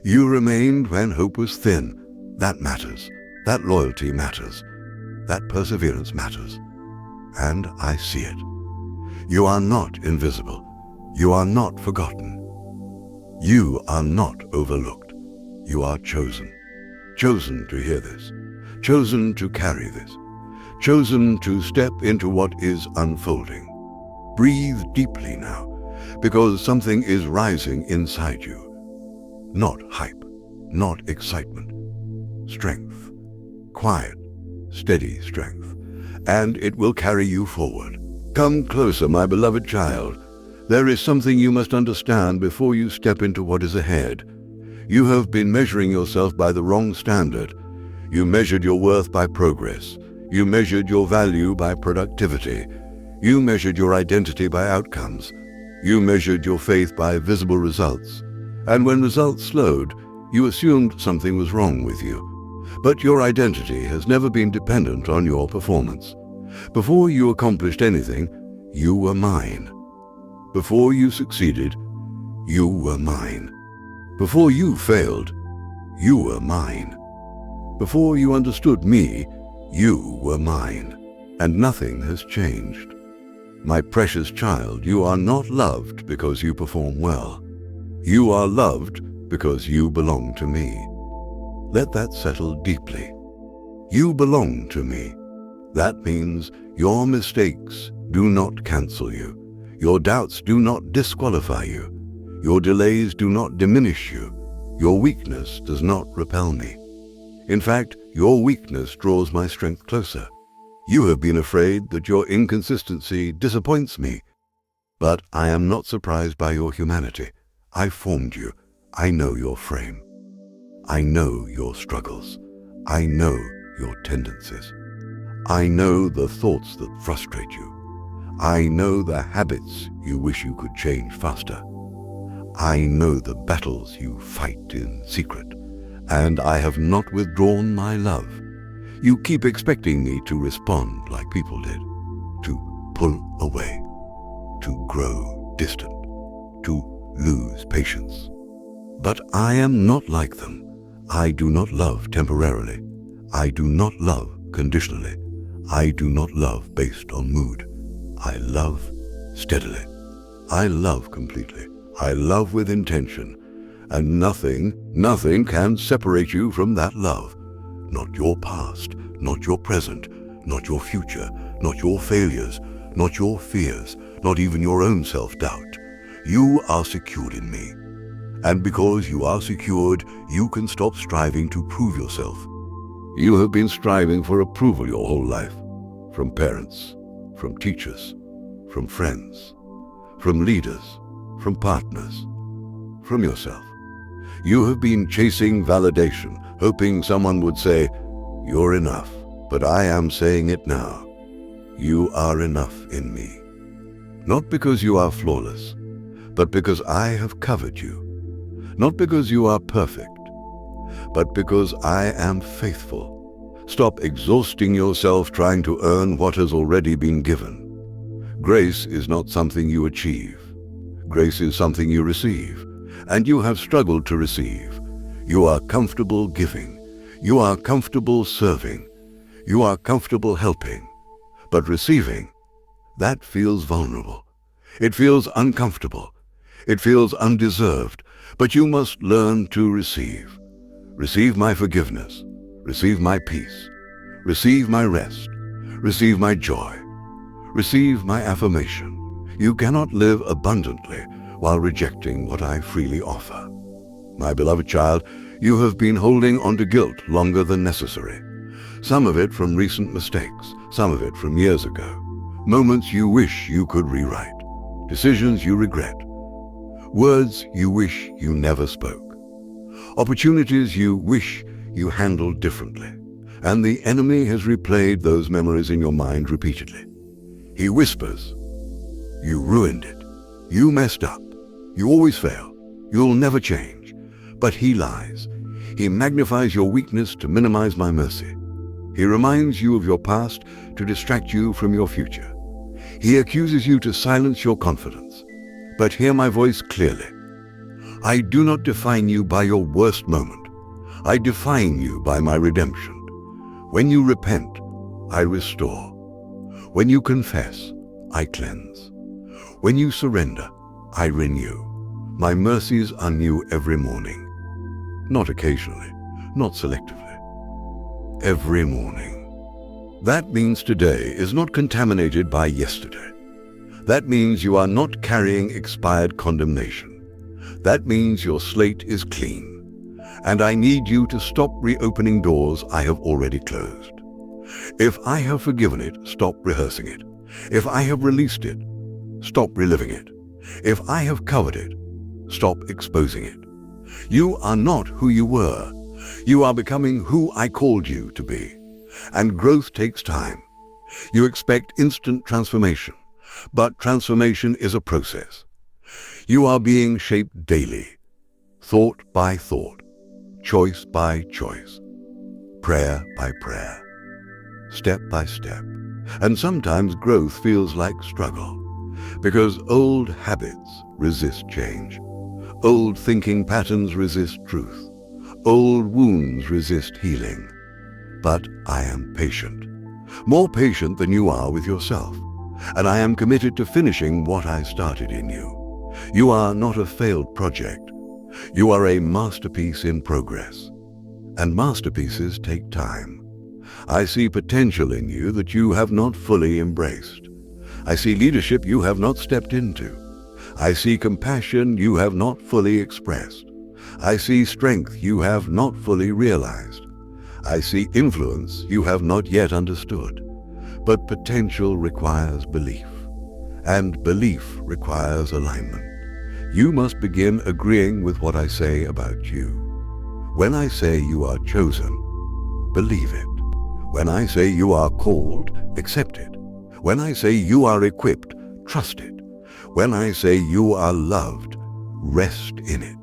You remained when hope was thin. That matters. That loyalty matters. That perseverance matters. And I see it. You are not invisible. You are not forgotten. You are not overlooked. You are chosen. Chosen to hear this. Chosen to carry this. Chosen to step into what is unfolding. Breathe deeply now, because something is rising inside you. Not hype, not excitement. Strength. Quiet, steady strength. And it will carry you forward. Come closer, my beloved child. There is something you must understand before you step into what is ahead. You have been measuring yourself by the wrong standard. You measured your worth by progress. You measured your value by productivity. You measured your identity by outcomes. You measured your faith by visible results. And when results slowed, you assumed something was wrong with you. But your identity has never been dependent on your performance. Before you accomplished anything, you were mine. Before you succeeded, you were mine. Before you failed, you were mine. Before you understood me, you were mine. And nothing has changed. My precious child, you are not loved because you perform well. You are loved because you belong to me. Let that settle deeply. You belong to me. That means your mistakes do not cancel you. Your doubts do not disqualify you. Your delays do not diminish you. Your weakness does not repel me. In fact, your weakness draws my strength closer. You have been afraid that your inconsistency disappoints me. But I am not surprised by your humanity. I formed you. I know your frame. I know your struggles. I know your tendencies. I know the thoughts that frustrate you. I know the habits you wish you could change faster. I know the battles you fight in secret, and I have not withdrawn my love. You keep expecting me to respond like people did, to pull away, to grow distant, to lose patience. But I am not like them. I do not love temporarily. I do not love conditionally. I do not love based on mood. I love steadily. I love completely. I love with intention. And nothing can separate you from that love. Not your past, not your present, not your future, not your failures, not your fears, not even your own self-doubt. You are secured in me. And because you are secured, you can stop striving to prove yourself. You have been striving for approval your whole life, from parents, from teachers, from friends, from leaders, from partners, from yourself. You have been chasing validation, hoping someone would say, "You're enough." But I am saying it now. You are enough in me. Not because you are flawless, but because I have covered you. Not because you are perfect, but because I am faithful. Stop exhausting yourself trying to earn what has already been given. Grace is not something you achieve. Grace is something you receive, and you have struggled to receive. You are comfortable giving. You are comfortable serving. You are comfortable helping. But receiving, that feels vulnerable. It feels uncomfortable. It feels undeserved. But you must learn to receive. Receive my forgiveness. Receive my peace. Receive my rest. Receive my joy. Receive my affirmation. You cannot live abundantly while rejecting what I freely offer. My beloved child, you have been holding on to guilt longer than necessary. Some of it from recent mistakes, some of it from years ago. Moments you wish you could rewrite. Decisions you regret. Words you wish you never spoke. Opportunities you wish you handled differently. And the enemy has replayed those memories in your mind repeatedly. He whispers, "You ruined it. You messed up. You always fail. You'll never change." But he lies. He magnifies your weakness to minimize my mercy. He reminds you of your past to distract you from your future. He accuses you to silence your confidence. But hear my voice clearly. I do not define you by your worst moment. I define you by my redemption. When you repent, I restore. When you confess, I cleanse. When you surrender, I renew. My mercies are new every morning. Not occasionally, not selectively. Every morning. That means today is not contaminated by yesterday. That means you are not carrying expired condemnation. That means your slate is clean. And I need you to stop reopening doors I have already closed. If I have forgiven it, stop rehearsing it. If I have released it, stop reliving it. If I have covered it, stop exposing it. You are not who you were. You are becoming who I called you to be. And growth takes time. You expect instant transformation, but transformation is a process. You are being shaped daily, thought by thought, choice by choice, prayer by prayer, step by step. And sometimes growth feels like struggle, because old habits resist change. Old thinking patterns resist truth. Old wounds resist healing. But I am patient, more patient than you are with yourself, and I am committed to finishing what I started in you. You are not a failed project. You are a masterpiece in progress. And masterpieces take time. I see potential in you that you have not fully embraced. I see leadership you have not stepped into. I see compassion you have not fully expressed. I see strength you have not fully realized. I see influence you have not yet understood. But potential requires belief. And belief requires alignment. You must begin agreeing with what I say about you. When I say you are chosen, believe it. When I say you are called, accept it. When I say you are equipped, trust it. When I say you are loved, rest in it.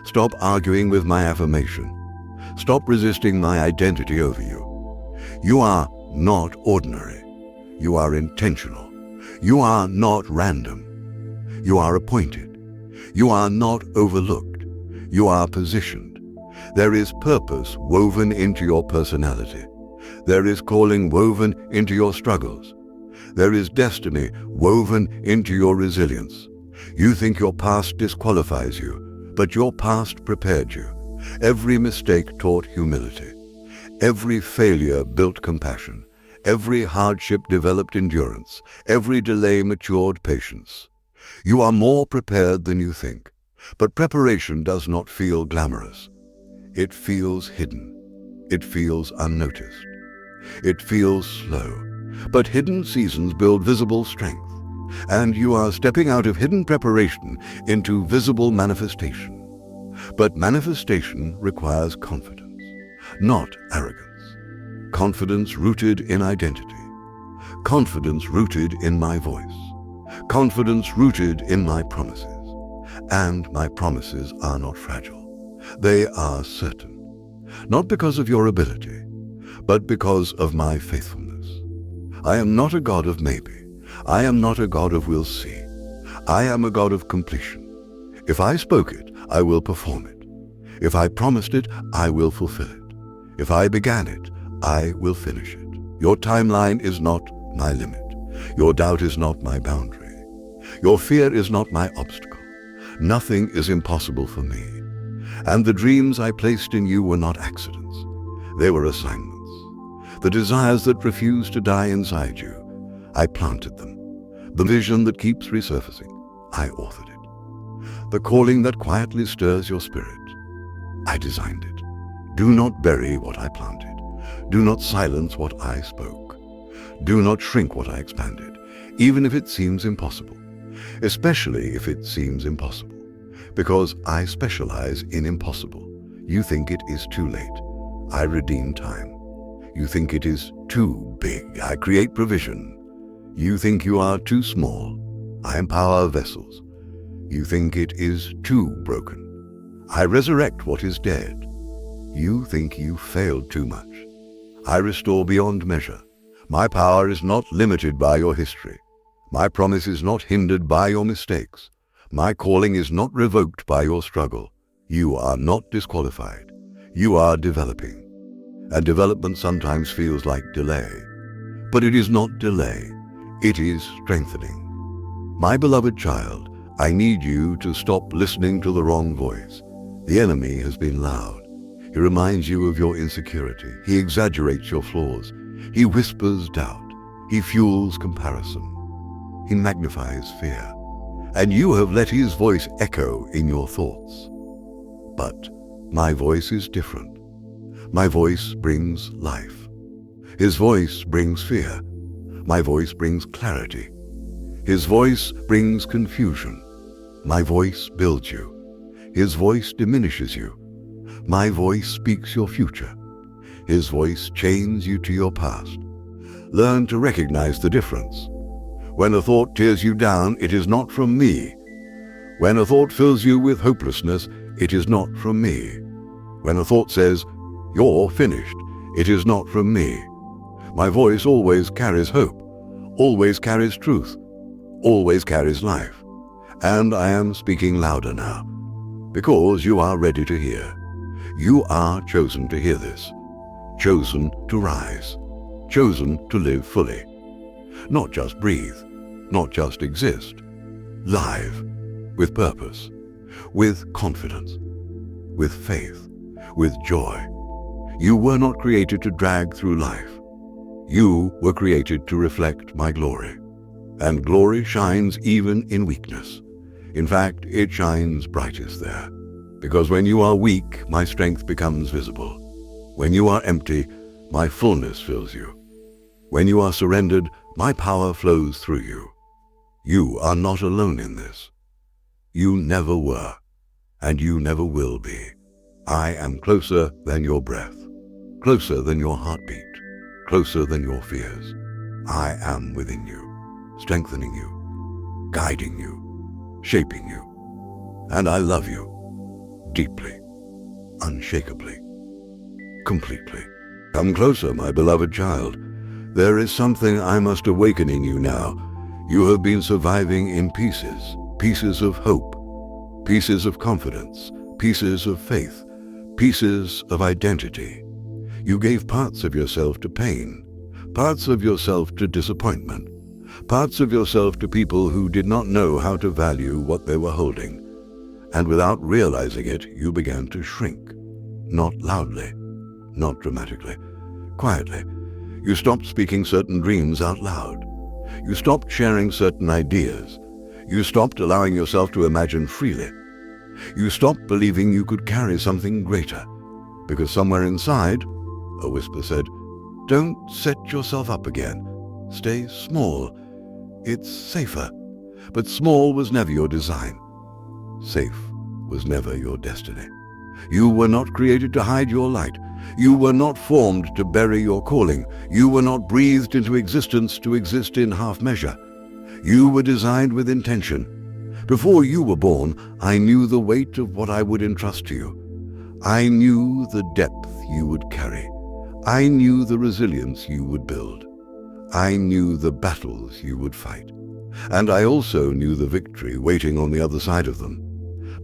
Stop arguing with my affirmation. Stop resisting my identity over you. You are not ordinary. You are intentional. You are not random. You are appointed. You are not overlooked. You are positioned. There is purpose woven into your personality. There is calling woven into your struggles. There is destiny woven into your resilience. You think your past disqualifies you, but your past prepared you. Every mistake taught humility. Every failure built compassion. Every hardship developed endurance. Every delay matured patience. You are more prepared than you think, but preparation does not feel glamorous. It feels hidden. It feels unnoticed. It feels slow, but hidden seasons build visible strength, and you are stepping out of hidden preparation into visible manifestation. But manifestation requires confidence, not arrogance. Confidence rooted in identity. Confidence rooted in my voice. Confidence rooted in my promises. And my promises are not fragile. They are certain. Not because of your ability, but because of my faithfulness. I am not a God of maybe. I am not a God of we'll see. I am a God of completion. If I spoke it, I will perform it. If I promised it, I will fulfill it. If I began it, I will finish it. Your timeline is not my limit. Your doubt is not my boundary. Your fear is not my obstacle. Nothing is impossible for me. And the dreams I placed in you were not accidents. They were assignments. The desires that refuse to die inside you, I planted them. The vision that keeps resurfacing, I authored it. The calling that quietly stirs your spirit, I designed it. Do not bury what I planted. Do not silence what I spoke. Do not shrink what I expanded, even if it seems impossible. Especially if it seems impossible. Because I specialize in impossible. You think it is too late. I redeem time. You think it is too big. I create provision. You think you are too small. I empower vessels. You think it is too broken. I resurrect what is dead. You think you failed too much. I restore beyond measure. My power is not limited by your history. My promise is not hindered by your mistakes. My calling is not revoked by your struggle. You are not disqualified. You are developing. And development sometimes feels like delay. But it is not delay. It is strengthening. My beloved child, I need you to stop listening to the wrong voice. The enemy has been loud. He reminds you of your insecurity. He exaggerates your flaws. He whispers doubt. He fuels comparison. He magnifies fear. And you have let his voice echo in your thoughts. But my voice is different. My voice brings life. His voice brings fear. My voice brings clarity. His voice brings confusion. My voice builds you. His voice diminishes you. My voice speaks your future. His voice chains you to your past. Learn to recognize the difference. When a thought tears you down, it is not from me. When a thought fills you with hopelessness, it is not from me. When a thought says, "You're finished," it is not from me. My voice always carries hope, always carries truth, always carries life. And I am speaking louder now, because you are ready to hear. You are chosen to hear this, chosen to rise, chosen to live fully. Not just breathe, not just exist. Live, with purpose, with confidence, with faith, with joy. You were not created to drag through life. You were created to reflect my glory. And glory shines even in weakness. In fact, it shines brightest there. Because when you are weak, my strength becomes visible. When you are empty, my fullness fills you. When you are surrendered, my power flows through you. You are not alone in this. You never were, and you never will be. I am closer than your breath, closer than your heartbeat, closer than your fears. I am within you, strengthening you, guiding you, shaping you. And I love you deeply, unshakably, completely. Come closer, my beloved child. There is something I must awaken in you now. You have been surviving in pieces, pieces of hope, pieces of confidence, pieces of faith, pieces of identity. You gave parts of yourself to pain, parts of yourself to disappointment, parts of yourself to people who did not know how to value what they were holding. And without realizing it, you began to shrink. Not loudly, not dramatically, quietly. You stopped speaking certain dreams out loud. You stopped sharing certain ideas. You stopped allowing yourself to imagine freely. You stopped believing you could carry something greater. Because somewhere inside, a whisper said, "Don't set yourself up again. Stay small. It's safer." But small was never your design. Safe was never your destiny. You were not created to hide your light. You were not formed to bury your calling. You were not breathed into existence to exist in half measure. You were designed with intention. Before you were born, I knew the weight of what I would entrust to you. I knew the depth you would carry. I knew the resilience you would build. I knew the battles you would fight. And I also knew the victory waiting on the other side of them.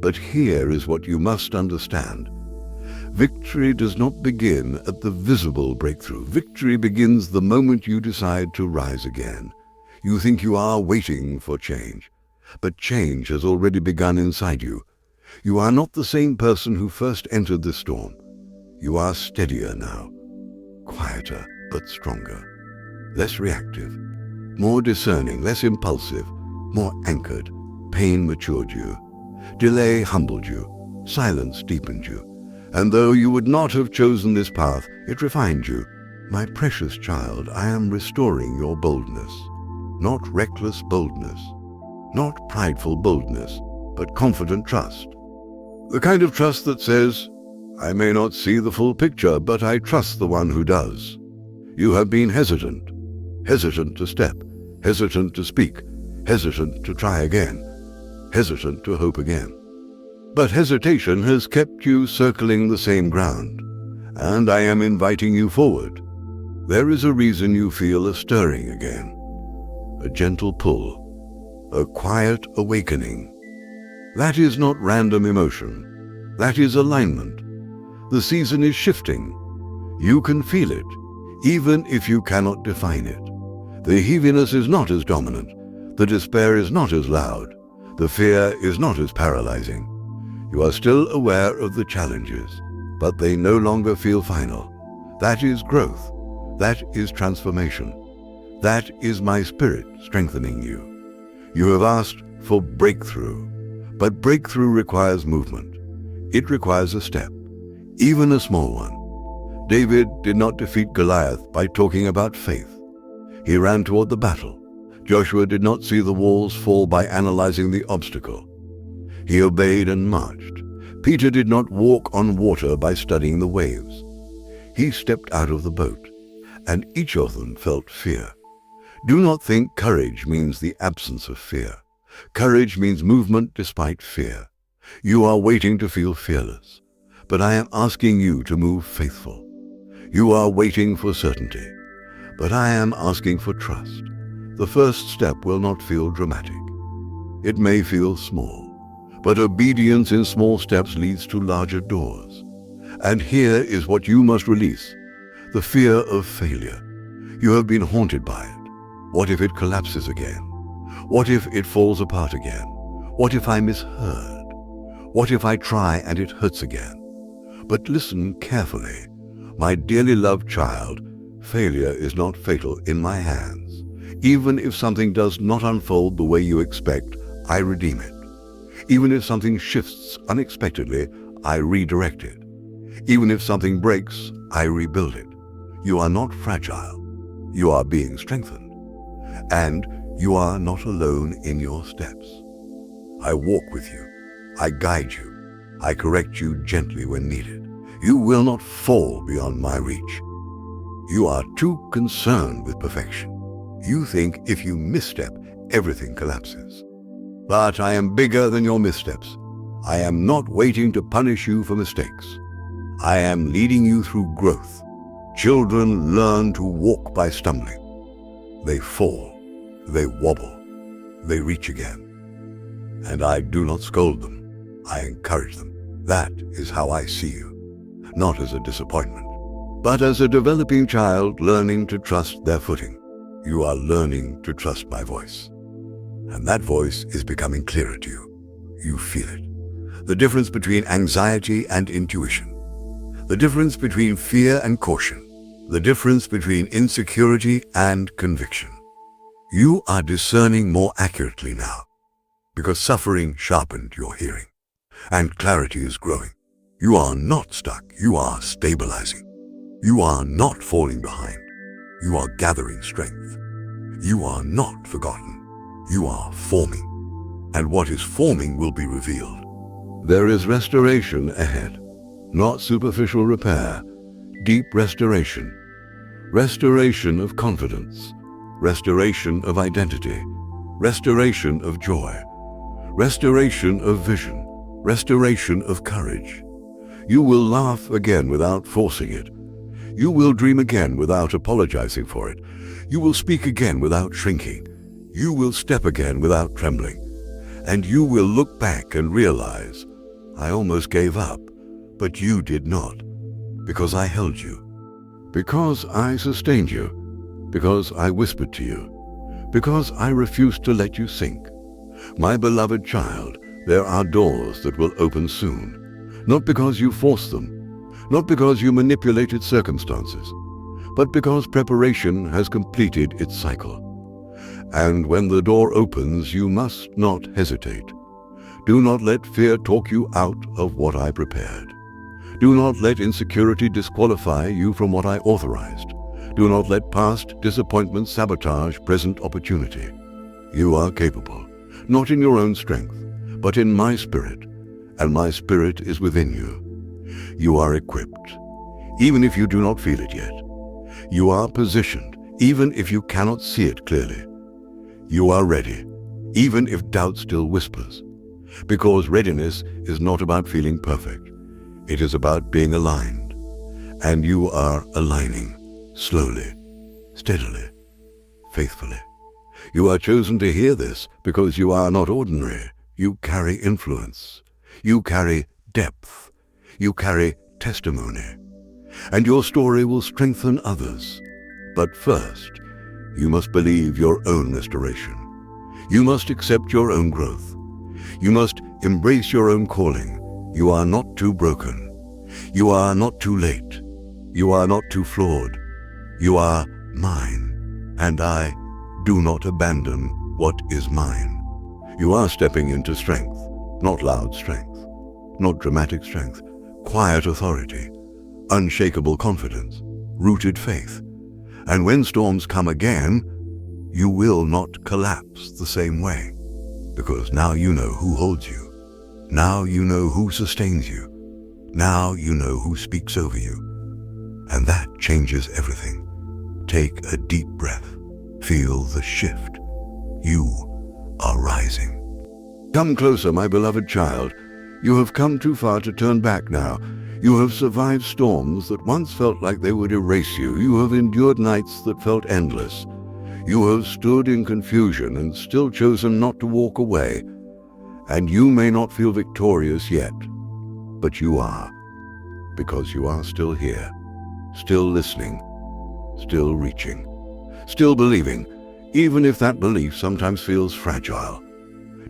But here is what you must understand. Victory does not begin at the visible breakthrough. Victory begins the moment you decide to rise again. You think you are waiting for change, but change has already begun inside you. You are not the same person who first entered the storm. You are steadier now, quieter but stronger, less reactive, more discerning, less impulsive, more anchored. Pain matured you. Delay humbled you. Silence deepened you. And though you would not have chosen this path, it refined you. My precious child, I am restoring your boldness. Not reckless boldness, not prideful boldness, but confident trust. The kind of trust that says, "I may not see the full picture, but I trust the one who does." You have been hesitant to step, hesitant to speak, hesitant to try again, hesitant to hope again. But hesitation has kept you circling the same ground. and I am inviting you forward. There is a reason you feel a stirring again, a gentle pull, a quiet awakening. That is not random emotion. That is alignment. The season is shifting. You can feel it, even if you cannot define it. The heaviness is not as dominant. The despair is not as loud. The fear is not as paralyzing. You are still aware of the challenges, but they no longer feel final. That is growth. That is transformation. That is my spirit strengthening you. You have asked for breakthrough, but breakthrough requires movement. It requires a step, even a small one. David did not defeat Goliath by talking about faith. He ran toward the battle. Joshua did not see the walls fall by analyzing the obstacle. He obeyed and marched. Peter did not walk on water by studying the waves. He stepped out of the boat, and each of them felt fear. Do not think courage means the absence of fear. Courage means movement despite fear. You are waiting to feel fearless, but I am asking you to move faithful. You are waiting for certainty, but I am asking for trust. The first step will not feel dramatic. It may feel small, but obedience in small steps leads to larger doors. And here is what you must release: the fear of failure. You have been haunted by it. What if it collapses again? What if it falls apart again? What if I misheard? What if I try and it hurts again? But listen carefully. My dearly loved child, failure is not fatal in my hands. Even if something does not unfold the way you expect, I redeem it. Even if something shifts unexpectedly, I redirect it. Even if something breaks, I rebuild it. You are not fragile. You are being strengthened. And you are not alone in your steps. I walk with you. I guide you. I correct you gently when needed. You will not fall beyond my reach. You are too concerned with perfection. You think if you misstep, everything collapses. But I am bigger than your missteps. I am not waiting to punish you for mistakes. I am leading you through growth. Children learn to walk by stumbling. They fall. They wobble. They reach again. And I do not scold them. I encourage them. That is how I see you. Not as a disappointment, but as a developing child learning to trust their footing. You are learning to trust my voice. And that voice is becoming clearer to you. You feel it. The difference between anxiety and intuition. The difference between fear and caution. The difference between insecurity and conviction. You are discerning more accurately now, because suffering sharpened your hearing, and clarity is growing. You are not stuck. You are stabilizing. You are not falling behind. You are gathering strength. You are not forgotten. You are forming. And what is forming will be revealed. There is restoration ahead. Not superficial repair. Deep restoration. Restoration of confidence. Restoration of identity. Restoration of joy. Restoration of vision. Restoration of courage. You will laugh again without forcing it. You will dream again without apologizing for it. You will speak again without shrinking. You will step again without trembling. And you will look back and realize, I almost gave up, but you did not, because I held you, because I sustained you, because I whispered to you, because I refused to let you sink. My beloved child, there are doors that will open soon, not because you forced them, not because you manipulated circumstances, but because preparation has completed its cycle. And when the door opens, you must not hesitate. Do not let fear talk you out of what I prepared. Do not let insecurity disqualify you from what I authorized. Do not let past disappointment sabotage present opportunity. You are capable, not in your own strength, but in my spirit, and my spirit is within you. You are equipped, even if you do not feel it yet. You are positioned, even if you cannot see it clearly. You are ready, even if doubt still whispers, because readiness is not about feeling perfect. It is about being aligned. And you are aligning, slowly, steadily, faithfully. You are chosen to hear this because you are not ordinary. You carry influence. You carry depth. You carry testimony. And your story will strengthen others. But first, you must believe your own restoration. You must accept your own growth. You must embrace your own calling. You are not too broken. You are not too late. You are not too flawed. You are mine, and I do not abandon what is mine. You are stepping into strength, not loud strength, not dramatic strength, quiet authority, unshakable confidence, rooted faith. And when storms come again, you will not collapse the same way, because now you know who holds you. Now you know who sustains you. Now you know who speaks over you. And that changes everything. Take a deep breath. Feel the shift. You are rising. Come closer, my beloved child. You have come too far to turn back now. You have survived storms that once felt like they would erase you. You have endured nights that felt endless. You have stood in confusion and still chosen not to walk away. And you may not feel victorious yet, but you are, because you are still here, still listening, still reaching, still believing, even if that belief sometimes feels fragile.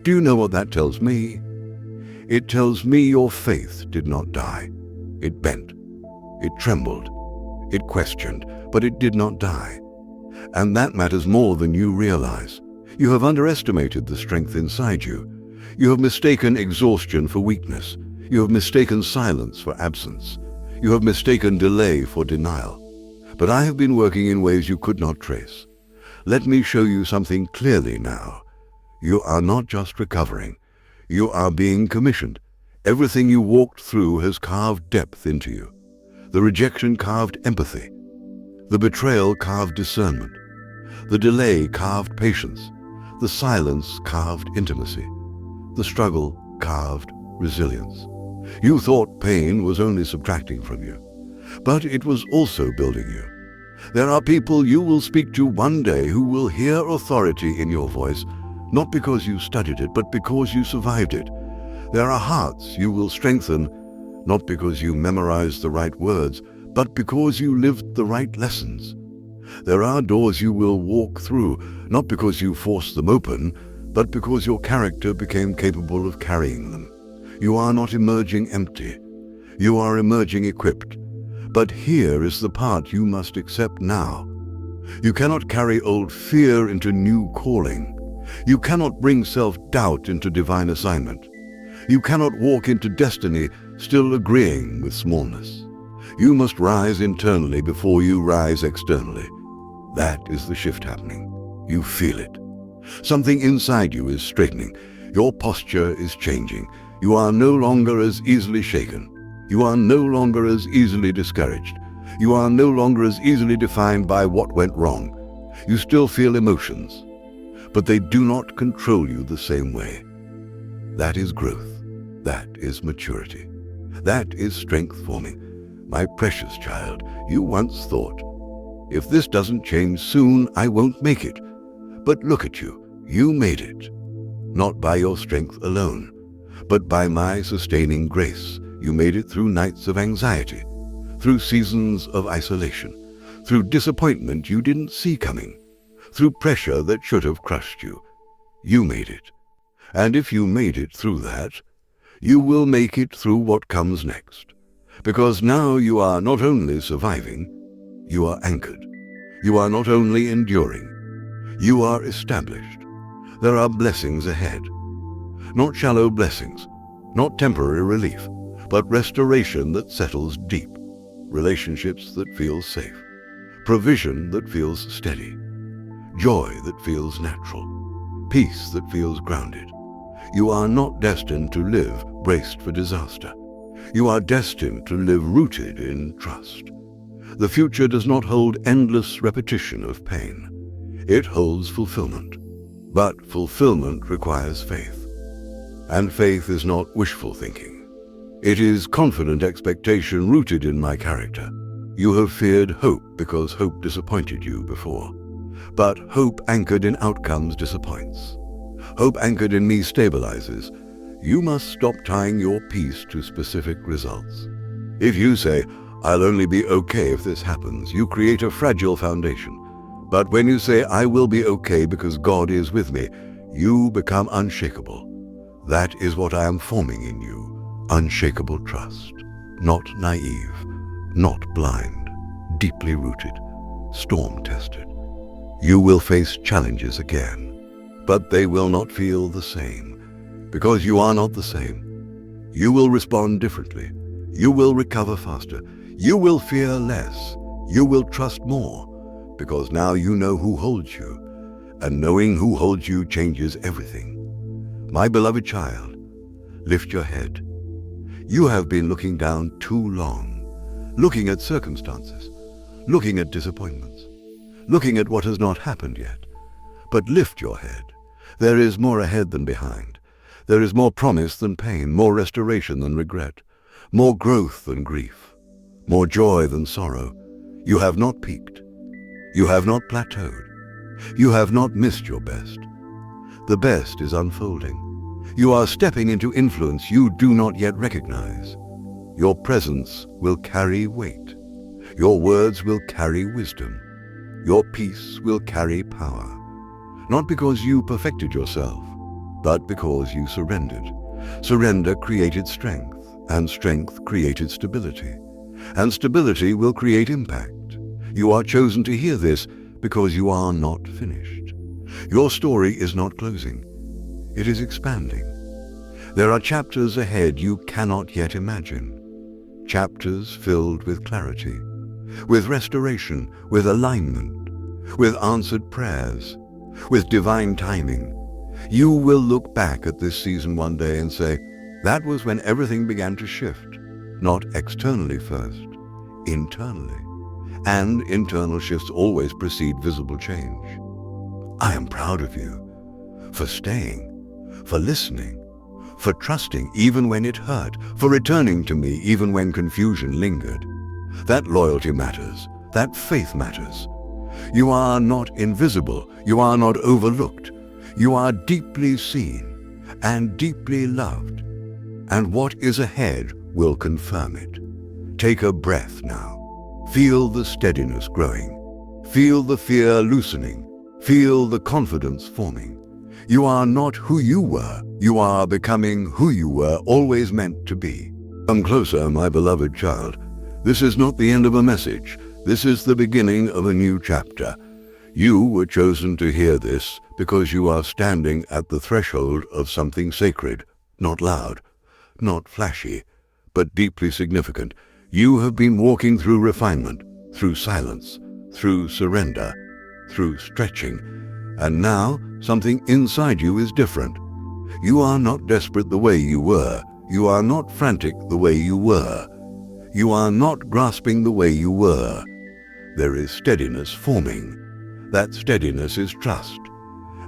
Do you know what that tells me? It tells me your faith did not die. It bent, it trembled, it questioned, but it did not die. And that matters more than you realize. You have underestimated the strength inside you. You have mistaken exhaustion for weakness. You have mistaken silence for absence. You have mistaken delay for denial. But I have been working in ways you could not trace. Let me show you something clearly now. You are not just recovering. You are being commissioned. Everything you walked through has carved depth into you. The rejection carved empathy. The betrayal carved discernment. The delay carved patience. The silence carved intimacy. The struggle carved resilience. You thought pain was only subtracting from you, but it was also building you. There are people you will speak to one day who will hear authority in your voice, not because you studied it, but because you survived it. There are hearts you will strengthen, not because you memorized the right words, but because you lived the right lessons. There are doors you will walk through, not because you forced them open, but because your character became capable of carrying them. You are not emerging empty. You are emerging equipped. But here is the part you must accept now. You cannot carry old fear into new calling. You cannot bring self-doubt into divine assignment. You cannot walk into destiny still agreeing with smallness. You must rise internally before you rise externally. That is the shift happening. You feel it. Something inside you is straightening. Your posture is changing. You are no longer as easily shaken. You are no longer as easily discouraged. You are no longer as easily defined by what went wrong. You still feel emotions, but they do not control you the same way. That is growth. That is maturity. That is strength forming. My precious child, you once thought, if this doesn't change soon, I won't make it. But look at you. You made it. Not by your strength alone, but by my sustaining grace. You made it through nights of anxiety, through seasons of isolation, through disappointment you didn't see coming, through pressure that should have crushed you. You made it. And if you made it through that, you will make it through what comes next. Because now you are not only surviving, you are anchored. You are not only enduring, you are established. There are blessings ahead. Not shallow blessings, not temporary relief, but restoration that settles deep, relationships that feel safe, provision that feels steady, joy that feels natural, peace that feels grounded. You are not destined to live braced for disaster. You are destined to live rooted in trust. The future does not hold endless repetition of pain. It holds fulfillment. But fulfillment requires faith. And faith is not wishful thinking. It is confident expectation rooted in my character. You have feared hope because hope disappointed you before. But hope anchored in outcomes disappoints. Hope anchored in me stabilizes. You must stop tying your peace to specific results. If you say, "I'll only be okay if this happens," you create a fragile foundation. But when you say, "I will be okay because God is with me," you become unshakable. That is what I am forming in you. Unshakable trust. Not naive, not blind, deeply rooted, storm-tested. You will face challenges again, but they will not feel the same, because you are not the same. You will respond differently. You will recover faster. You will fear less. You will trust more, because now you know who holds you, and knowing who holds you changes everything. My beloved child, lift your head. You have been looking down too long, looking at circumstances, looking at disappointments, looking at what has not happened yet. But lift your head. There is more ahead than behind. There is more promise than pain, more restoration than regret, more growth than grief, more joy than sorrow. You have not peaked. You have not plateaued. You have not missed your best. The best is unfolding. You are stepping into influence you do not yet recognize. Your presence will carry weight. Your words will carry wisdom. Your peace will carry power. Not because you perfected yourself, but because you surrendered. Surrender created strength, and strength created stability. And stability will create impact. You are chosen to hear this because you are not finished. Your story is not closing. It is expanding. There are chapters ahead you cannot yet imagine. Chapters filled with clarity, with restoration, with alignment, with answered prayers, with divine timing. You will look back at this season one day and say, that was when everything began to shift, not externally first, internally. And internal shifts always precede visible change. I am proud of you for staying, for listening, for trusting even when it hurt, for returning to me even when confusion lingered. That loyalty matters. That faith matters. You are not invisible. You are not overlooked. You are deeply seen and deeply loved. And what is ahead will confirm it. Take a breath now. Feel the steadiness growing. Feel the fear loosening. Feel the confidence forming. You are not who you were. You are becoming who you were always meant to be. Come closer, my beloved child. This is not the end of a message. This is the beginning of a new chapter. You were chosen to hear this because you are standing at the threshold of something sacred, not loud, not flashy, but deeply significant. You have been walking through refinement, through silence, through surrender, through stretching, and now something inside you is different. You are not desperate the way you were. You are not frantic the way you were. You are not grasping the way you were. There is steadiness forming. That steadiness is trust,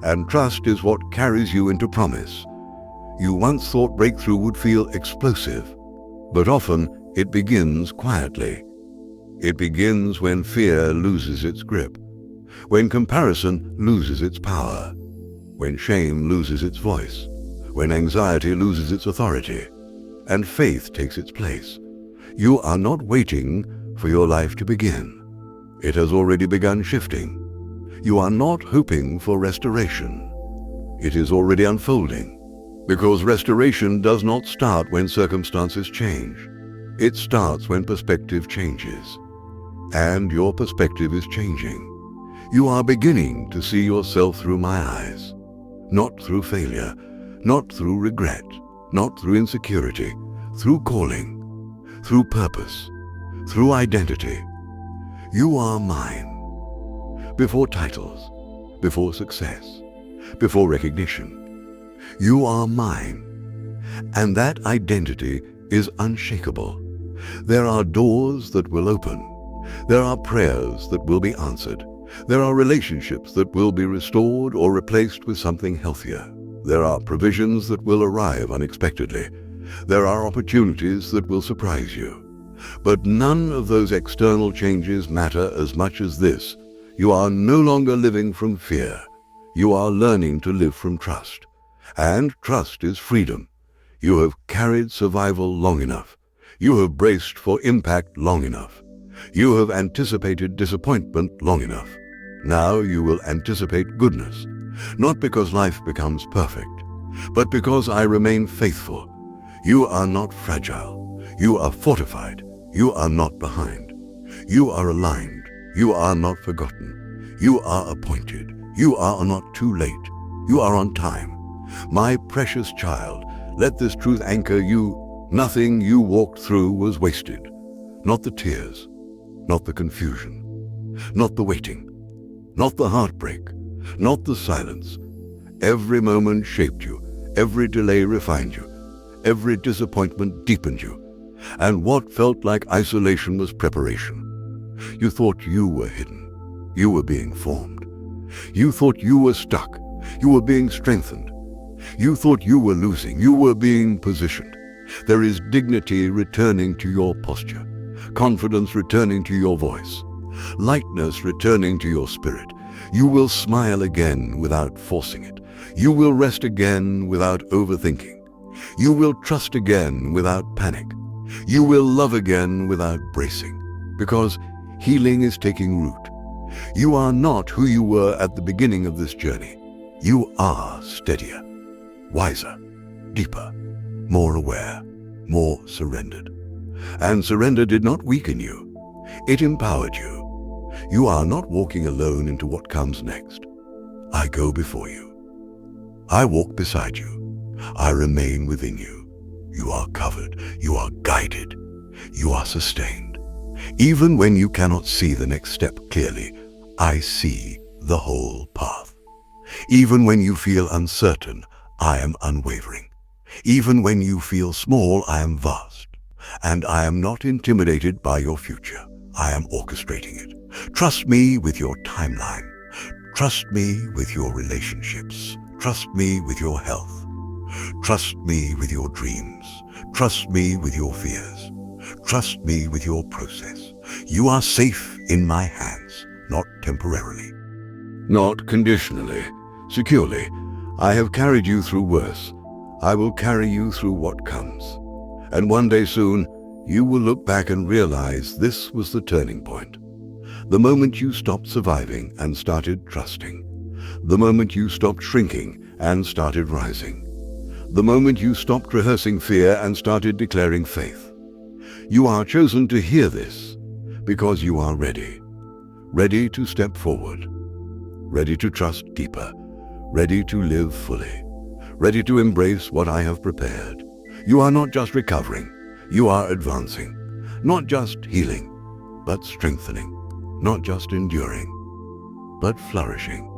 and trust is what carries you into promise. You once thought breakthrough would feel explosive, but often it begins quietly. It begins when fear loses its grip, when comparison loses its power, when shame loses its voice, when anxiety loses its authority, and faith takes its place. You are not waiting for your life to begin. It has already begun shifting. You are not hoping for restoration. It is already unfolding, because restoration does not start when circumstances change. It starts when perspective changes. And your perspective is changing. You are beginning to see yourself through my eyes, not through failure, not through regret, not through insecurity, through calling, through purpose, through identity. You are mine. Before titles, before success, before recognition. You are mine. And that identity is unshakable. There are doors that will open. There are prayers that will be answered. There are relationships that will be restored or replaced with something healthier. There are provisions that will arrive unexpectedly. There are opportunities that will surprise you. But none of those external changes matter as much as this. You are no longer living from fear. You are learning to live from trust. And trust is freedom. You have carried survival long enough. You have braced for impact long enough. You have anticipated disappointment long enough. Now you will anticipate goodness, not because life becomes perfect, but because I remain faithful. You are not fragile. You are fortified. You are not behind. You are aligned. You are not forgotten. You are appointed. You are not too late. You are on time. My precious child, let this truth anchor you. Nothing you walked through was wasted. Not the tears, not the confusion, not the waiting, not the heartbreak, not the silence. Every moment shaped you. Every delay refined you. Every disappointment deepened you. And what felt like isolation was preparation. You thought you were hidden. You were being formed. You thought you were stuck. You were being strengthened. You thought you were losing. You were being positioned. There is dignity returning to your posture, confidence returning to your voice, lightness returning to your spirit. You will smile again without forcing it. You will rest again without overthinking. You will trust again without panic. You will love again without bracing, because healing is taking root. You are not who you were at the beginning of this journey. You are steadier, wiser, deeper, more aware, more surrendered. And surrender did not weaken you. It empowered you. You are not walking alone into what comes next. I go before you. I walk beside you. I remain within you. You are covered. You are guided. You are sustained. Even when you cannot see the next step clearly, I see the whole path. Even when you feel uncertain, I am unwavering. Even when you feel small, I am vast. And I am not intimidated by your future. I am orchestrating it. Trust me with your timeline. Trust me with your relationships. Trust me with your health. Trust me with your dreams. Trust me with your fears. Trust me with your process. You are safe in my hands, not temporarily, not conditionally, securely. I have carried you through worse. I will carry you through what comes. And one day soon, you will look back and realize this was the turning point. The moment you stopped surviving and started trusting. The moment you stopped shrinking and started rising. The moment you stopped rehearsing fear and started declaring faith. You are chosen to hear this because you are ready. Ready to step forward. Ready to trust deeper. Ready to live fully. Ready to embrace what I have prepared. You are not just recovering. You are advancing. Not just healing, but strengthening. Not just enduring, but flourishing.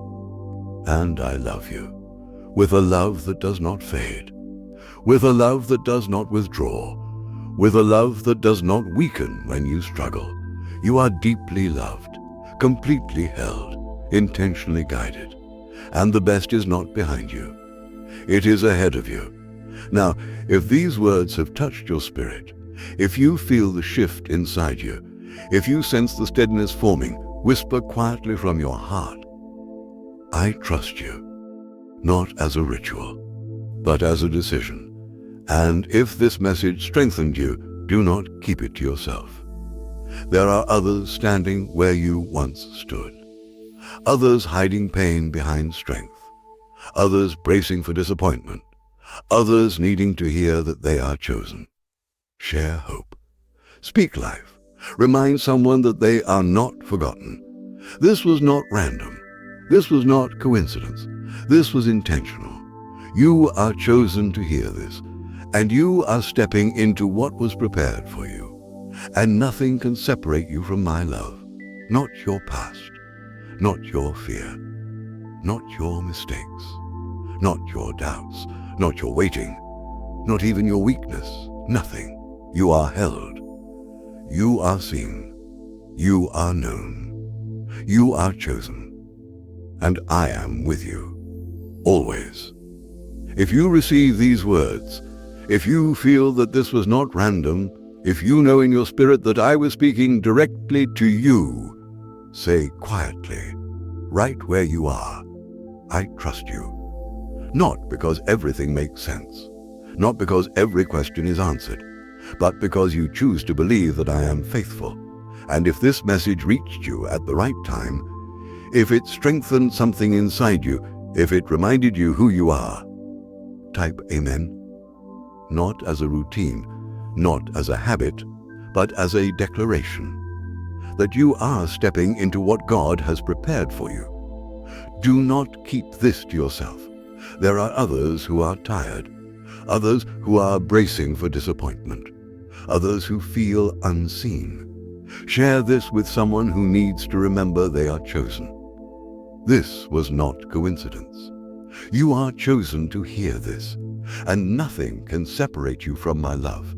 And I love you. With a love that does not fade, with a love that does not withdraw, with a love that does not weaken when you struggle. You are deeply loved, completely held, intentionally guided, and the best is not behind you. It is ahead of you. Now, if these words have touched your spirit, if you feel the shift inside you, if you sense the steadiness forming, whisper quietly from your heart, I trust you. Not as a ritual, but as a decision. And if this message strengthened you, do not keep it to yourself. There are others standing where you once stood. Others hiding pain behind strength. Others bracing for disappointment. Others needing to hear that they are chosen. Share hope. Speak life. Remind someone that they are not forgotten. This was not random. This was not coincidence. This was intentional. You are chosen to hear this, and you are stepping into what was prepared for you. And nothing can separate you from my love. Not your past, not your fear, not your mistakes, not your doubts, not your waiting, not even your weakness, nothing. You are held. You are seen. You are known. You are chosen. And I am with you. Always. If you receive these words, if you feel that this was not random, If you know in your spirit that I was speaking directly to you, say quietly, right where you are, I trust you. Not because everything makes sense, not because every question is answered, but because you choose to believe that I am faithful. And if this message reached you at the right time, if it strengthened something inside you, if it reminded you who you are, type Amen. Not as a routine, not as a habit, but as a declaration that you are stepping into what God has prepared for you. Do not keep this to yourself. There are others who are tired, others who are bracing for disappointment, others who feel unseen. Share this with someone who needs to remember they are chosen. This was not coincidence. You are chosen to hear this, and nothing can separate you from my love.